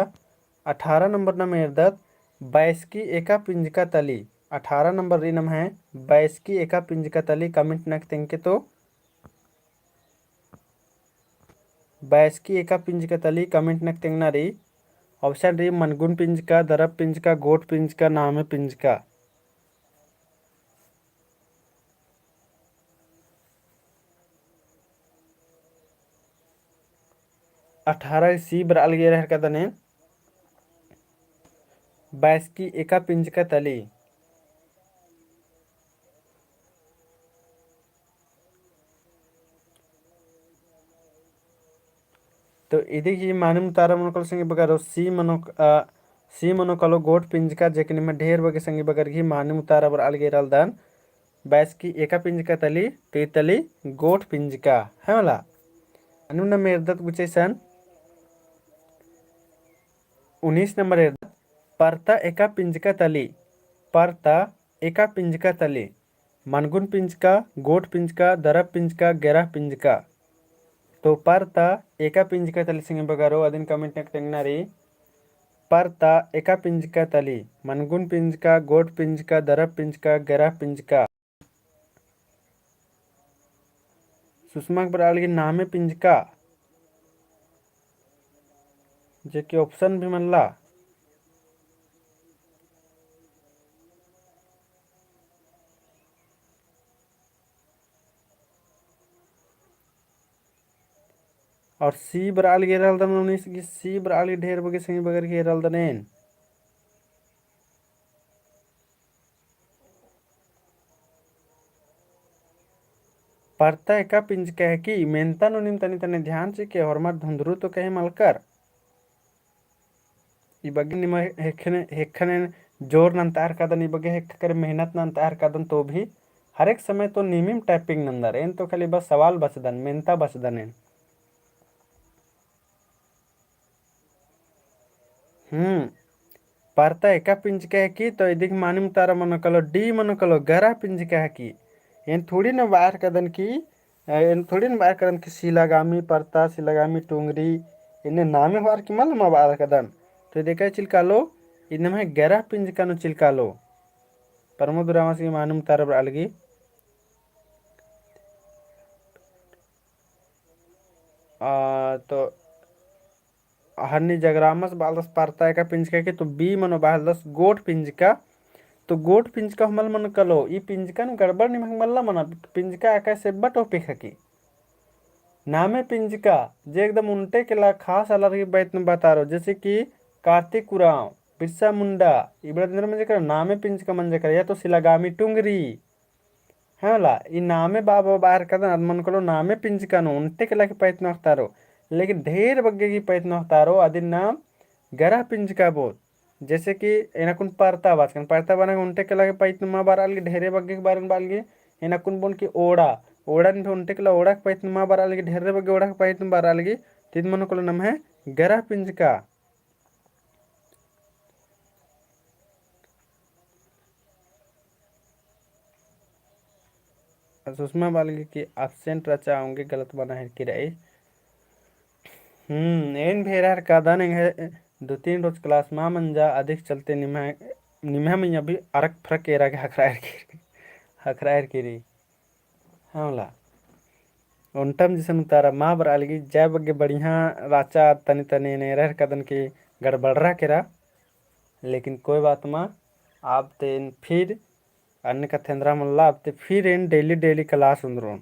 18 नंबर न मेरदत 22 की एका पिंज का तली 18 नंबर रिनम है 22 की एका पिंज का तली कमेंट नक तेंके तो 22 की एका पिंज का तली कमेंट नक तेंगना री ऑप्शन री मनगुन पिंज का दरब पिंज का गोट पिंज का नामे पिंज का 18 सी बर अलगे रह का दने 22 की एका पिंज का तली तो इदी मानिम तारा मनकल संगे बगारो सी मनो कलो गोट पिंज का जेकनि में ढेर बगे संगे बगर घी मानिम तारा बर अलगे रल दान 22 की एका पिंज का तली तो तली गोट पिंज का है वाला अनुन में एरदत गुचैसन 19 नंबर एरदत परता एका पिंज का तली परता एका पिंज का तली मनगुन पिंज का गोट पिंज का दरब पिंज का गेरा पिंज का तो परता एका पिंज का तली सिंगे बगारो अदिन कमेंट नक तेंगनारी परता एका पिंज का तली मनगुन पिंज का गोट पिंज का दरब पिंज का गेरा पिंज का सुषमा बराल के नामे पिंज का जे के ऑप्शन भी मनला और सी बराल के रल दन 19 की सी बराल के ढेर बगे संगी बगर के रल दनेन परता एका पिंज कह की मेनता नो निम तनी तने ध्यान से के और मत धुंधरु तो कहे मलकर ई बगे निम हेखने जोर नंतार कदन ई बगे हेख कर मेहनत नंतार कदन तो भी हर एक समय तो निमिम टाइपिंग नंदर एन तो खाली बस सवाल बचदन मेनता बचदन एन परता एका पिंज कह की तो इदिक मानिम तारा मन कलो डी मन कलो गरा पिंज कह की एन थोड़ी न बाहर कदन की एन थोड़ी न बाहर कदन की सिलागामी परता सिलागामी टुंगरी इन्हें नामे बार की मल मा बाहर कदन तो देखा चिलका लो इनमें है गरा पिंज का नो चिलका लो प्रमोद रामास की मानुम तारा अलगी तो हन्नी जगरामस बालदस परता का पिंज का के तो बी मनो बालदस गोट पिंज का तो गोट पिंज का हमल मन कलो ई पिंज का गड़बड़ निमंग मल्ला मना पिंज का आका से बट ओपे खकी नामे पिंज का जे एकदम उल्टे के ला खास अलग की बात में बता रहा जैसे कि कार्तिक उराव बिरसा मुंडा इबड़ा दिन में जेकर नामे पिंज का मन जेकर या तो सिलागामी टुंगरी ಹೇಳಲ್ಲ ಈ ನಾಮೆ ಬಾಬಾ ಬಾहर ಕದನ ಅದು ಮನ್ಕೊಳ್ಳೋ ನಾಮೆ ಪಿಂಜ್ಕನು ಉಂಟೆ ಕೆಲಕ್ಕೆ ಪ್ರಯತ್ನ ಹೋಗ್ತಾರೋ लेकिन ढेर बग्गे की प्रयत्न होतारो अदिन नाम गरा पिंज का बोध जैसे कि एनाकुन परता बाचकन परता बना उनटे के लगे प्रयत्न मा बाराल की ढेरे बग्गे के बारे में बाल की एनाकुन बोन की ओड़ा ओड़ा भी उनटे के ओड़ा के प्रयत्न मा बाराल की ढेरे बग्गे ओड़ा के प्रयत्न बाराल की तिद मन को नाम है गरा पिंज का सुषमा बालगी की एब्सेंट रचा होंगे गलत बना है कि रही एन भेरार कादान है 2-3 रोज क्लास मा मंजा अधिक चलते निम्हा निम्हा में अभी अरक फरक एरा के हकरायर की रही हाँ उनटम जिसन उतारा माँ बरालगी जय बग्गे बढ़िया राचा तनी तनी ने रह कदन की गड़बड़रा केरा लेकिन कोई बात माँ आप तेन फिर अन्य कथेंद्रा मल्ला आप ते फिर इन डेली डेली क्लास उन्दरों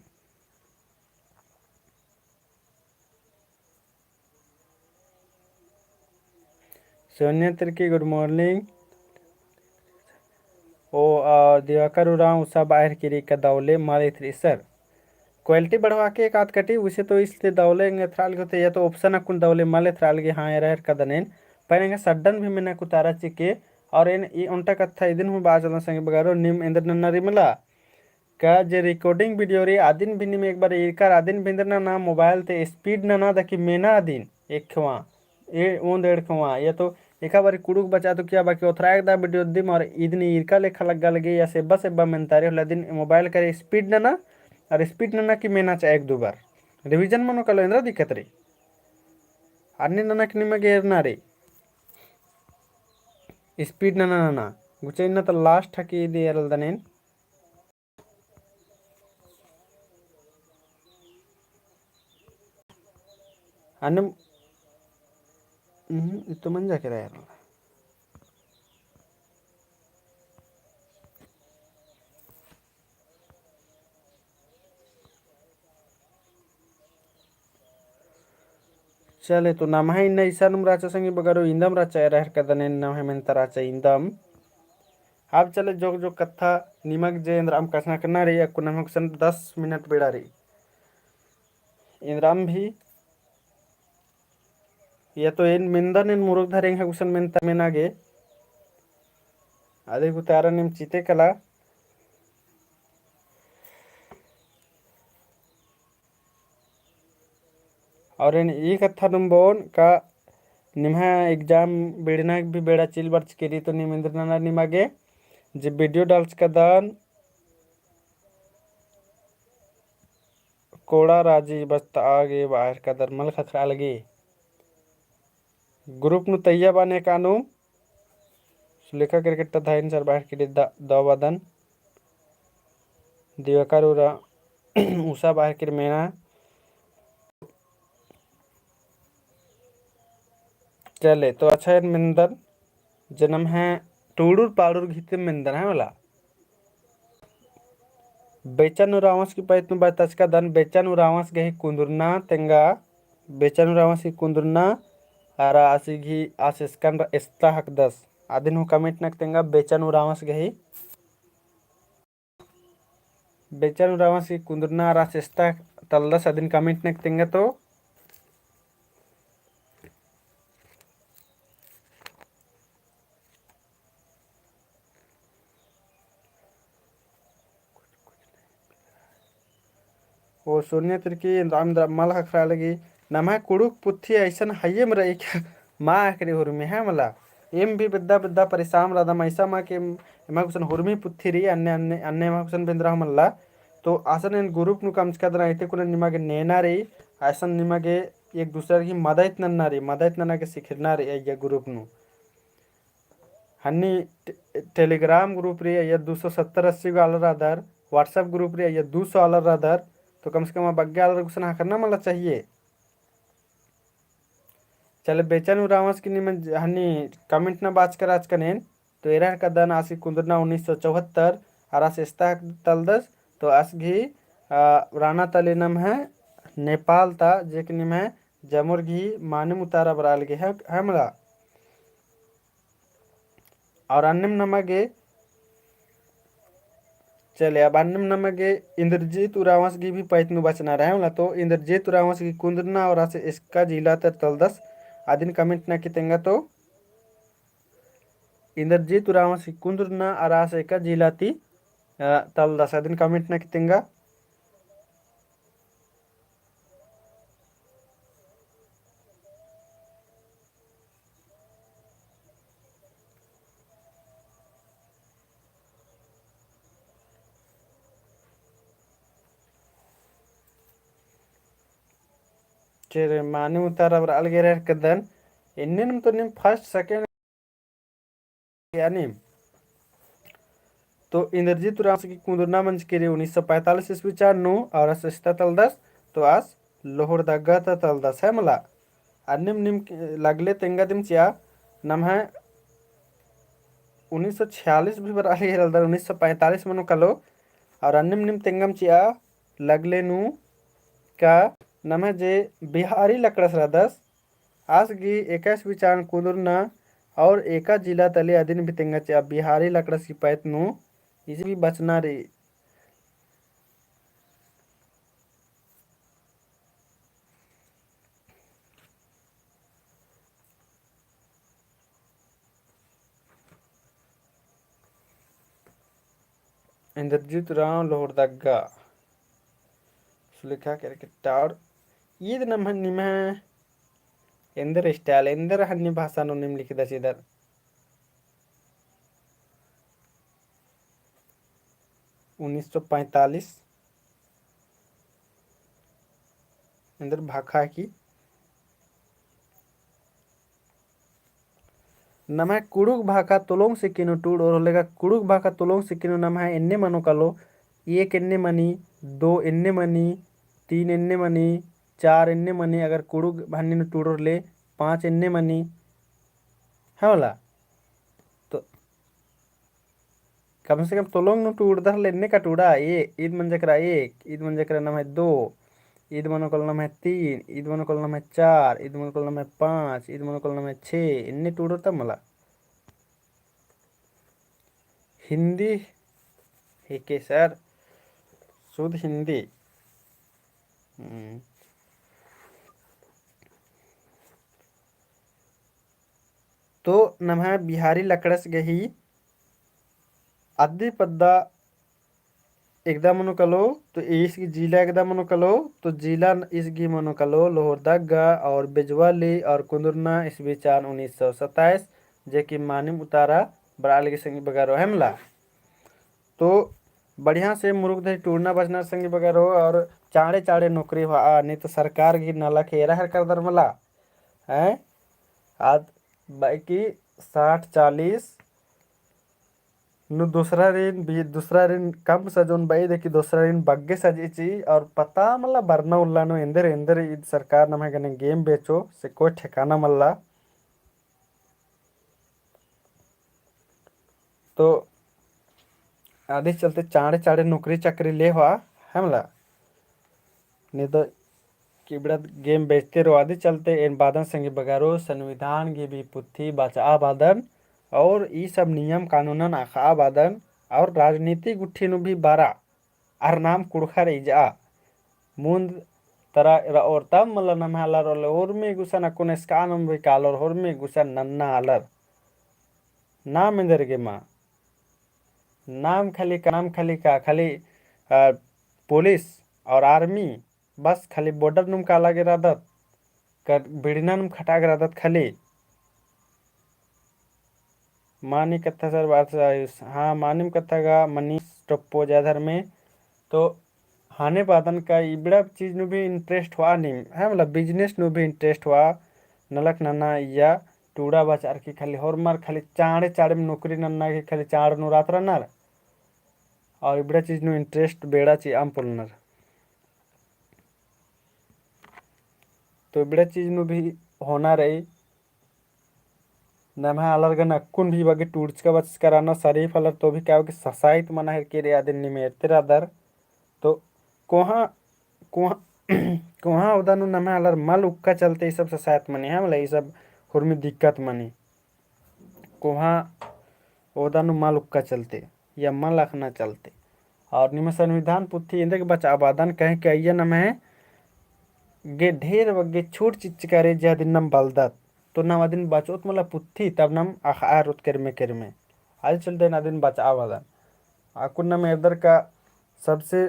सोनिया तिर्की गुड मॉर्निंग ओ दिवाकर उराव उषा बाहर की का दौले मारे थ्री सर क्वालिटी बढ़वा के एक आध कटी उसे तो इसलिए दौले थ्राल होते या तो ऑप्शन अकुन दौले माले थ्राल के हाँ रह कदनेन पर सडन भी मैंने कुतारा चिके और इन उनटा कथा इदिन हूँ बाजल संगे बगारो निम इंद्र नन्नरी मिला का जे रिकॉर्डिंग वीडियो रे आदिन भिनी में एक बार इरकार आदिन भिंदर ना मोबाइल ते स्पीड ना दकी मेना आदिन एक खवा ए ओन डेढ़ खवा या तो एका बारी कुड़ुक बचा तो क्या बाकी ओथरा एक दा वीडियो दिम और इदनी इरका लेखा लग लगे या सेब्बा सेब्बा मेनतारे होला दिन मोबाइल करे स्पीड ना और स्पीड ना की मेना चा एक दो बार रिवीजन मनो कलो इंद्रा दिक्कत रे अन्य ननक निಮಗೆ ना रे स्पीड ना गुचे तो लास्ट हकी इदी एरल्दनेन अन्य itu manja kira ya चले तो नाम है इन ईसा नुम राचा संगी बगारो इंदम राचा रह कदने नाम है मेंता राचा इंदम आप चले जो जो कथा निमक जे इंद्राम कसना करना रही है कुछ 10 मिनट बेड़ा रही इंद्राम भी या तो इन मिंदन इन मुरुग धरेंगे कुछ मेंता में नागे आधे कुतारा निम चिते कला और इन एक कथा नुम बोन का निम्हा एग्जाम बेड़ना भी बेड़ा चिल बर्च करी तो निमेंद्र नाना निमागे जे वीडियो डाल्स का दान कोड़ा राजी बस्ता आगे बाहर का दरमल खखरा लगे ग्रुप नु तैया बाने कानू सुलेखा क्रिकेट धाइन सर बाहर के दवादन दिवाकर उषा बाहर के मेना चले तो अच्छा है मिंदर जन्म है टूडूर पाड़ूर घिते मिंदर है वाला बेचन रावस की पैतनु बतच का दन बेचन रावस गही कुंदुरना तेंगा बेचन रावस की कुंदुरना आरा आसी घी आसिस्कन इस्ता हक 10 आदिन हु कमेंट नक तेंगा बेचन रावस गही बेचन रावस की कुंदुरना आरा आसिस्ता तलदस आदिन कमेंट नक तेंगा तो वो सोनिया तिरकी राम माल खरा लगी नमा कुड़ुक पुथी ऐसा हये में रही क्या माँ आखिरी हुरमी है मला एम भी बिद्दा बिद्दा परेशान रहा ऐसा माँ के माँ कुछ हुरमी पुथी रही अन्य अन्य अन्य माँ कुछ बिंद्रा मल्ला तो आसन इन ग्रुप नु कम से कदर ऐते कुछ निमागे नेना रही ऐसा निमागे एक दूसरे की मदद नन्ना रही मदद नन्ना के सिखना रही ये ग्रुप नु हन्नी टेलीग्राम ग्रुप रही ये 270-80 वाला रादर व्हाट्सएप ग्रुप रही ये 200 वाला रादर तो कम से कम बग्गे आलर कुछ ना करना मला चाहिए चले बेचन रावस की निमन हनी कमेंट ना बात कर आज कनेन तो एरह का दन आसी कुंदरना 1974 आरास इस्ता तलदस तो आस घी राणा तलिनम है नेपाल ता जे के निम है जमुर घी माने मुतारा बराल के है मला और अन्य नमगे चले अब अन्नम नಮಗೆ इंद्रजीत उरावस भी पैतनु बचना रहे होला तो इंद्रजीत उरावस की कुंदरना और ऐसे इसका जिला तर तलदस आदिन कमेंट ना कितेंगा तो इंद्रजीत उरावस की कुंदरना और ऐसे का जिला ती तलदस आदिन कमेंट ना कितेंगा चेरे माने उतार अब अलगेरे कदन इन्ने तो निम फर्स्ट सेकंड यानी तो इंद्रजीत उरावस की कुंदरना मंच के 1945 ईस्वी 4 और सस्ता तलदस तो आज लोहरदगा तलदस है मला अन्निम निम लगले तेंगा दिम चिया नम है 1946 भी बर आली हेरल 1945 मनो कलो और अन्निम निम तेंगम चिया लगले नु का नम है जे बिहारी लकड़स रदस आज गी 21 विचार कुदुरना और एका जिला तले अदिन भी तेंगा चिया बिहारी लकड़स की पैत नु इसी भी बचना रे इंद्रजीत राव लोहरदगा सुलेखा करके टावर ईद नम निम ಎಂದರ ಸ್ಟೈಲ್ ಎಂದರ ಹನ್ನಿ ಭಾಷಾನು ನಿಮ್ ಲಿಖಿದ ಸಿದರ್ 1945 अंदर भाखा की नम है कुड़ुक भाखा तोलोंग से किनो टूड और होलेगा कुड़ुक भाखा तोलोंग से किनो नम है एन्ने मनो कालो एक एन्ने मनी दो एन्ने मनी तीन एन्ने मनी चार एन्ने मनी अगर कुड़ुक भान्नी टूड और ले 5 एन्ने मनी है वाला तो कम से कम तोलोंग नु टूड दर लेने का टूडा ये ईद मन जकरा एक ईद मन जकरा नम है दो ईद मनो कल नम है 3 ईद मनो कल नम है 4 ईद मनो कल नम है 5 ईद मनो कल नम है 6 इन्ने टूड तब मला हिंदी है के सर शुद्ध हिंदी तो नम है बिहारी लकड़स गही अद्दी पद्दा एकदम मनो कलो तो इसकी जिला एकदम मनो कलो तो जिला इसकी मनो कलो लोहरदगा और बेजवाली और कुंदरना इस बीचान 1927 जे कि मानिम उतारा बराल के संगी बगारो हमला तो बढ़िया से मुरुग धरी टूरना बजना संगी बगारो और चाड़े चाड़े नौकरी हुआ नहीं तो सरकार की नाला खेरा हर कर दर मला है आज बाकी 60-40 नु दूसरा ऋण कम सजोन बाई देखी दूसरा ऋण बग्गे सजीची और पता मल्ला बरना उल्ला नो इंदर इंदर सरकार नमे गने गेम बेचो से कोई ठिकाना मल्ला तो आधे चलते चाड़े चाड़े नौकरी चाकरी ले हुआ हमला नहीं तो किबड़ा गेम बेचते रहो आदि चलते इन बादन संगे बगारो संविधान की भी पुथी बचा बादन और ये सब नियम कानूनन आखा बादन और राजनीति गुट्ठी नु भी बारा आर नाम कुड़खा रही जा मुंद तरा और तब मतलब नम हालर और में गुसन अकुन स्कानम भी कालर और में गुसन नन्ना हालर नाम इंदर के माँ नाम खाली का खाली पुलिस और आर्मी बस खाली बॉर्डर नुम का लगे रादत कर बिड़ना नुम खटा के रादत खाली मानी कथा सर बात हाँ मानिम कथा का मनीष टप्पो जाधर में तो हाने बादन का इबड़ा चीज नु भी इंटरेस्ट हुआ नहीं है मतलब बिजनेस नु भी इंटरेस्ट हुआ नलक नन्ना या टूड़ा बाजार की खाली होर मार खाली चाड़े चाड़े में नौकरी नन्ना की खाली चाड़ नु रात रनर और इबड़ा चीज नु इंटरेस्ट बेड़ा ची आम पुलनर तो इबड़ा चीज नु भी होना रही नमः अलर्गन अक्कुन भी बगे टूर्च का बच कराना शरीफ अलर तो भी क्या हो कि ससाइत मना है के रे आदिन निमेरते रादर तो कोहा कोहा कोहा उदानु नमः अलर मल उक्का चलते ये सब ससाइत मनी है मतलब ये सब हुरमी दिक्कत मनी कोहा उदानु मल उक्का चलते या मल अखना चलते और निम संविधान पुथी इंद्र के बचा आबादन कहे के अय्य नम है गे ढेर वगे छूट चिच्चकारे जा दिन नम बलदत तो नम अदिन बचोत मला पुथी तब नम आखार उत करमे आज चलते ना दिन बचा आबादन आकुन्ना में इधर का सबसे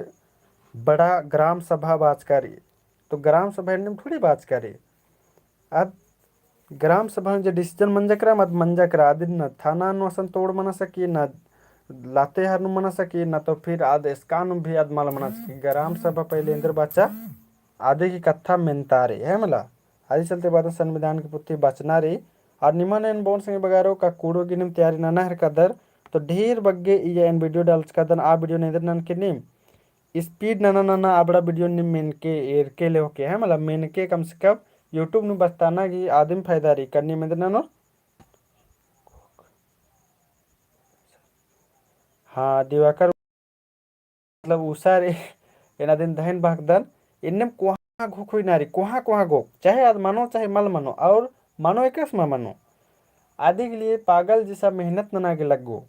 बड़ा ग्राम सभा बाचकारी तो ग्राम सभा ने थोड़ी बाचकारी अब ग्राम सभा में जो डिसीजन मंजकरा मत मंजकरा आदि न थाना अनुसन तोड़ मना सकी न लातेहार नु मना सकी न तो फिर आद इसकान भी आद माल मना सकी ग्राम सभा पहले इंद्र बच्चा आदि की कथा मेनतारे है मला आदि चलते बाद संविधान की पुथी बचना रे और निमन एन बोन संगे बगारो का कूड़ो की निम तैयारी ना हर कदर तो ढेर बग्गे ये एन वीडियो डाल कदन आ वीडियो नहीं नन के निम स्पीड नना नना आबड़ा वीडियो निम मेन के एर के ले होके है मतलब मेन के कम से कम यूट्यूब नु बस्ताना की आदम फायदा रही करनी में ननो हाँ दिवाकर मतलब उषा रे एना दिन दहन भागदन इन्नम कोहा घोखोई नारी कोहा घोक चाहे आज मानो चाहे मल मानो और मानो एकस मा मानो आदि के लिए पागल जैसा मेहनत नना के लगो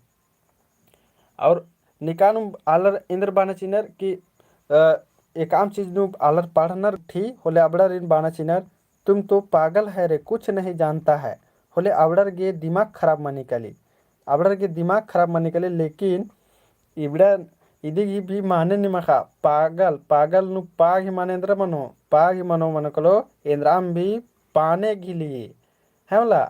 और निकानु आलर इंद्र बाना चिनर की एक आम चीज नु आलर पढ़नर थी होले अबड़ा रिन बाना चिनर तुम तो पागल है रे कुछ नहीं जानता है होले अबड़र गे दिमाग खराब मानी कली अबड़र के दिमाग खराब मानी कली लेकिन इबड़ा इदी भी माने निमखा पागल पागल नु पाग ही माने इंद्र मनो पाग ही मनो मनो कलो इंद्राम भी पाने के लिए है मला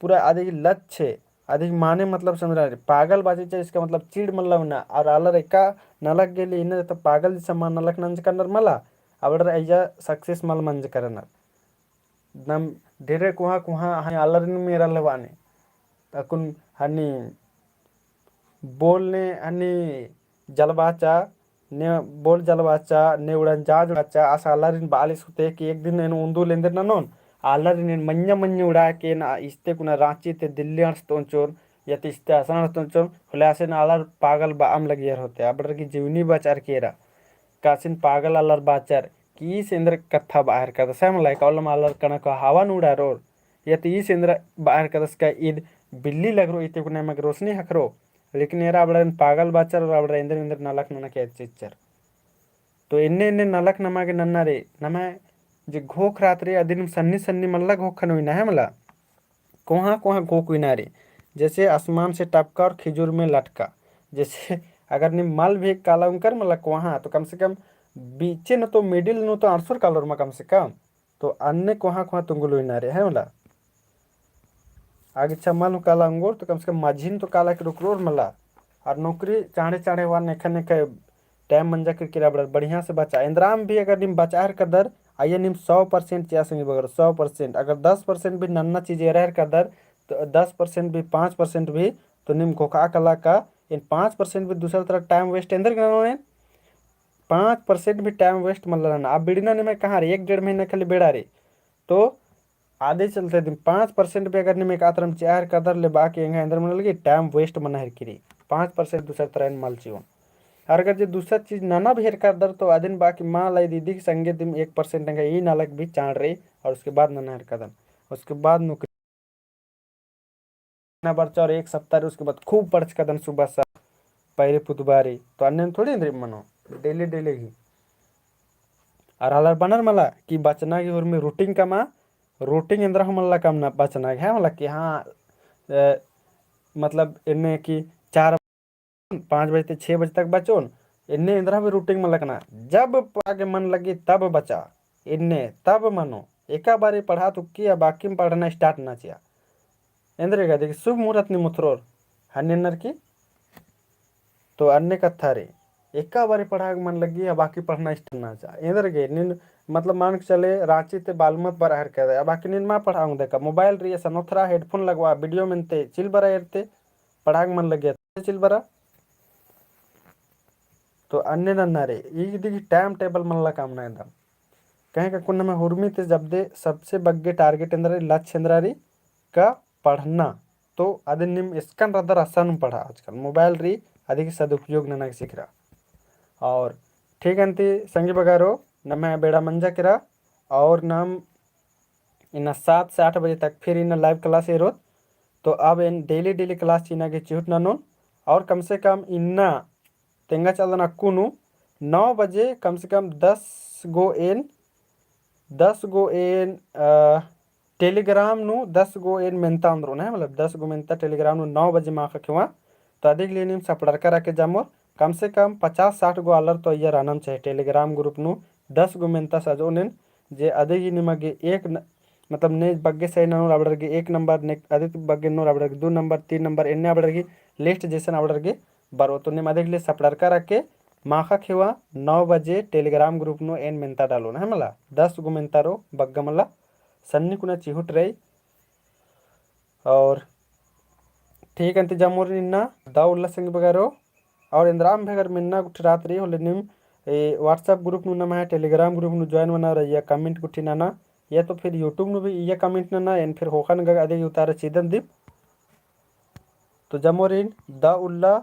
पूरा आदि लक्ष्य अधिक माने मतलब समझ रहा है पागल बाजी चाहिए इसका मतलब चिड़ मतलब ना और आलर एका नलक गेली इन तो पागल जैसा मान नलक नंज करनर मला अबडर ऐजा सक्सेस मल मंज करनर नम ढेरे कुहा कुहा हाय आलर मेरा लवाने तकुन हनी बोलने हनी जलबाचा ने बोल जलबाचा ने उड़न जाज बाचा आसा आलरिन बालिस होते कि एक दिन ने उंदू लेंदर ननोन आलरिन मन्य मन्य उड़ा के ना इस्ते कुना रांची ते दिल्ली अणस्तोंचोन या तिस्ते आसान अणस्तोंचोन खुलासे ना आलर पागल बाम लगियर होते अबडर की जीवनी बाचार केरा कासिन पागल आलर बाचार की सेंद्र कथा बाहर का सम लाइक औलम आलर कनक हवा उड़ा रोर या ती सेंद्र बाहर का का ईद बिल्ली लग रो इते कुना मग रोशनी हकरो लेकिन यार अब पागल बाचर और अब इंद्र इंद्र नलक नना के चिच्चर तो इन्ने इन्ने नलक नमा के नन्ना रे नमा जे घोख रात रे अदिन सन्नी सन्नी मल्ला घोख खन है मला कोहा कोहा घोक विना रे जैसे आसमान से टपका और खिजूर में लटका जैसे अगर नि मल भी काला उनकर मतलब कोहा तो कम से कम बीचे न तो मिडिल न तो 800 कलर में कम से कम तो अन्य कोहा कोहा तुंगुल विना रे है मला आगे चम्मल काला अंगूर तो कम से कम माझीन तो काला के रुकरोर मला और नौकरी चाहे चाहे वार नेखा नेखा टाइम मंजा के किरा बढ़िया से बचा इंद्राम भी अगर निम बचा कदर आइए निम 100% चिया संगे बगर 100% अगर 10% भी नन्ना चीज रह कदर तो 10% भी 5% भी तो निम खोखा कला का इन 5% भी दूसरा तरफ टाइम वेस्ट इंदर गणोने 5% भी टाइम वेस्ट मतलब रहना अब बिड़ना ने मैं कहाँ रे 1-1.5 महीना खाली बेड़ा रे तो आधे चलते दिन 5% पे अगर निमे कातरम चार कदर ले बाकी एंगा अंदर मन लगी टाइम वेस्ट मन हर किरी 5% दूसरा तरह मल चिवन और अगर जो दूसरा चीज नाना भी हेर कर दर तो आदिन बाकी माँ लाई दीदी के संगे दिन 1% एंगा ये नालक भी चाड़ रही और उसके बाद नाना हेर कदम उसके बाद नौकरी ना बर्चा और 1 सप्ताह उसके बाद खूब पर्च कदम सुबह सा पहले पुतबारी तो अन्य थोड़ी इंद्र मनो डेली डेली ही और हालर बनर मला कि बचना की और में रूटिंग का माँ रूटिंग इंद्र हमला कम ना बचना है मतलब कि हाँ मतलब इन्हें कि 4-5 बजे से 6 बजे तक बचो इन्हें इंद्र भी रूटिंग में लगना जब आगे मन लगी तब बचा इन्हें तब मनो एका बारी पढ़ा तो किया बाकी में पढ़ना स्टार्ट ना किया इंद्र का देखिए शुभ मुहूर्त नि मुथरोर हन्नर की तो अन्य कथा रे एका बारी पढ़ा के मन लगी या बाकी पढ़ना स्टार्ट ना चाह इंद्र के निन मतलब मान के चले रांची ते बालमत बरा हर कर बाकी निन मा पढ़ाऊं देखा मोबाइल रे सनोथरा हेडफोन लगवा वीडियो में ते चिल बरा एरते पढ़ा के मन लग गया चिल बरा तो अन्य नन्ना रे ये देखी टाइम टेबल मन ला काम ना एकदम कहीं का कुन्न में हुर्मी ते जब दे सबसे बग्गे टारगेट इंद्र लक्ष्य इंद्र री का पढ़ना तो अदि निम इसकन रदर आसान पढ़ा आजकल मोबाइल री अधिक सदुपयोग नना सीख रहा और ठीक अंति संगी बगारो न मैं बेड़ा मंजा करा और नम इन 7 से 8 बजे तक फिर इन लाइव क्लास एरो तो अब इन डेली डेली क्लास चीना के चिहुट ननो और कम से कम इन्ना तेंगा चलना कुनु 9 बजे कम से कम 10 गो एन टेलीग्राम नु 10 गो एन मेंता अंद्रो ना मतलब 10 गो मेंता टेलीग्राम नु 9 बजे माखा खेवा तो अधिक लेनिम सपड़र करा के जामो कम से कम 50-60 गो अलर तो ये रानम चाहिए टेलीग्राम ग्रुप नु 10 गो मेंता सजोनेन जे अधिक निमगे एक मतलब ने बग्गे सही ननो राबड़गी एक नंबर ने अधिक बग्गे नो राबड़गी 2 नंबर 3 नंबर एन्ने राबड़गी लिस्ट जैसे राबड़गी बरो तो निम अधिक ले सपड़र करा के माखा खेवा 9 बजे टेलीग्राम ग्रुप नो एन मेंता डालो ना मला 10 गो मेंता रो बग्गा मला सन्नी कुना चिहुट रही और ठीक अंत जमोर निन्ना दा उल्ला संग बगारो और इंद्राम भेगर मिन्ना कुछ रात रही होले निम व्हाट्सएप ग्रुप नु नमा है टेलीग्राम ग्रुप नु ज्वाइन बना रही है कमेंट कुछ ना या तो फिर यूट्यूब नु भी ये कमेंट ना एन फिर होखन ग आदि उतारे सीधन दीप तो जमोरिन दा उल्ला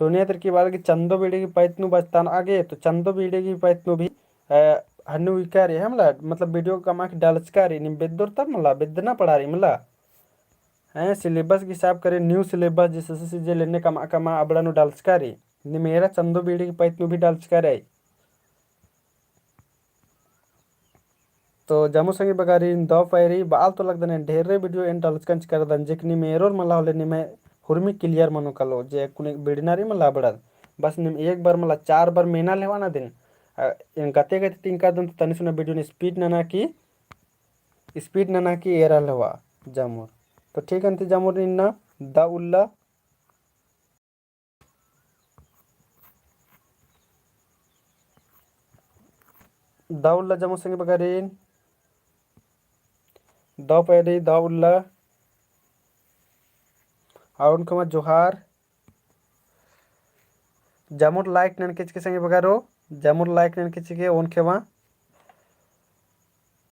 सोनिया तर की बार की चंदो बीड़ी की पैतनु बचतान आगे तो चंदो बीड़ी की पैतनु भी हन्नु विकारी है मतलब वीडियो कमा के डालचकारी निम बेदोर तब मला बेदना पड़ा रही मला हैं सिलेबस की हिसाब करे न्यू सिलेबस जिससे जे लेने कमा कमा अबड़ा नु डालचकारी नि मेरा चंदो बीड़ी की पैतनु भी डालचकारी तो जमु संगी बगारी दो पैरी बाल तो लगदने ढेरे वीडियो एन डालचकंच कर दन जेकनी मेरोर मला होले नि मैं हुरमी क्लियर मनो कलो जे कुने बिड़नारी मला बड़द बस निम एक बार मला 4 बार मेना लेवाना दिन इन गते गते तिंका दन तनि सुना वीडियो नि स्पीड नना की एरा लेवा जामुर तो ठीक अंत जामुर निन्ना दा उल्ला दा उल्ला जमु संगी बगारीन दा पैरी दा उल्ला और उनको मत जोहार जामुर लाइक नन किच के संगे बगारो जामुर लाइक नन किच के ओन खेवा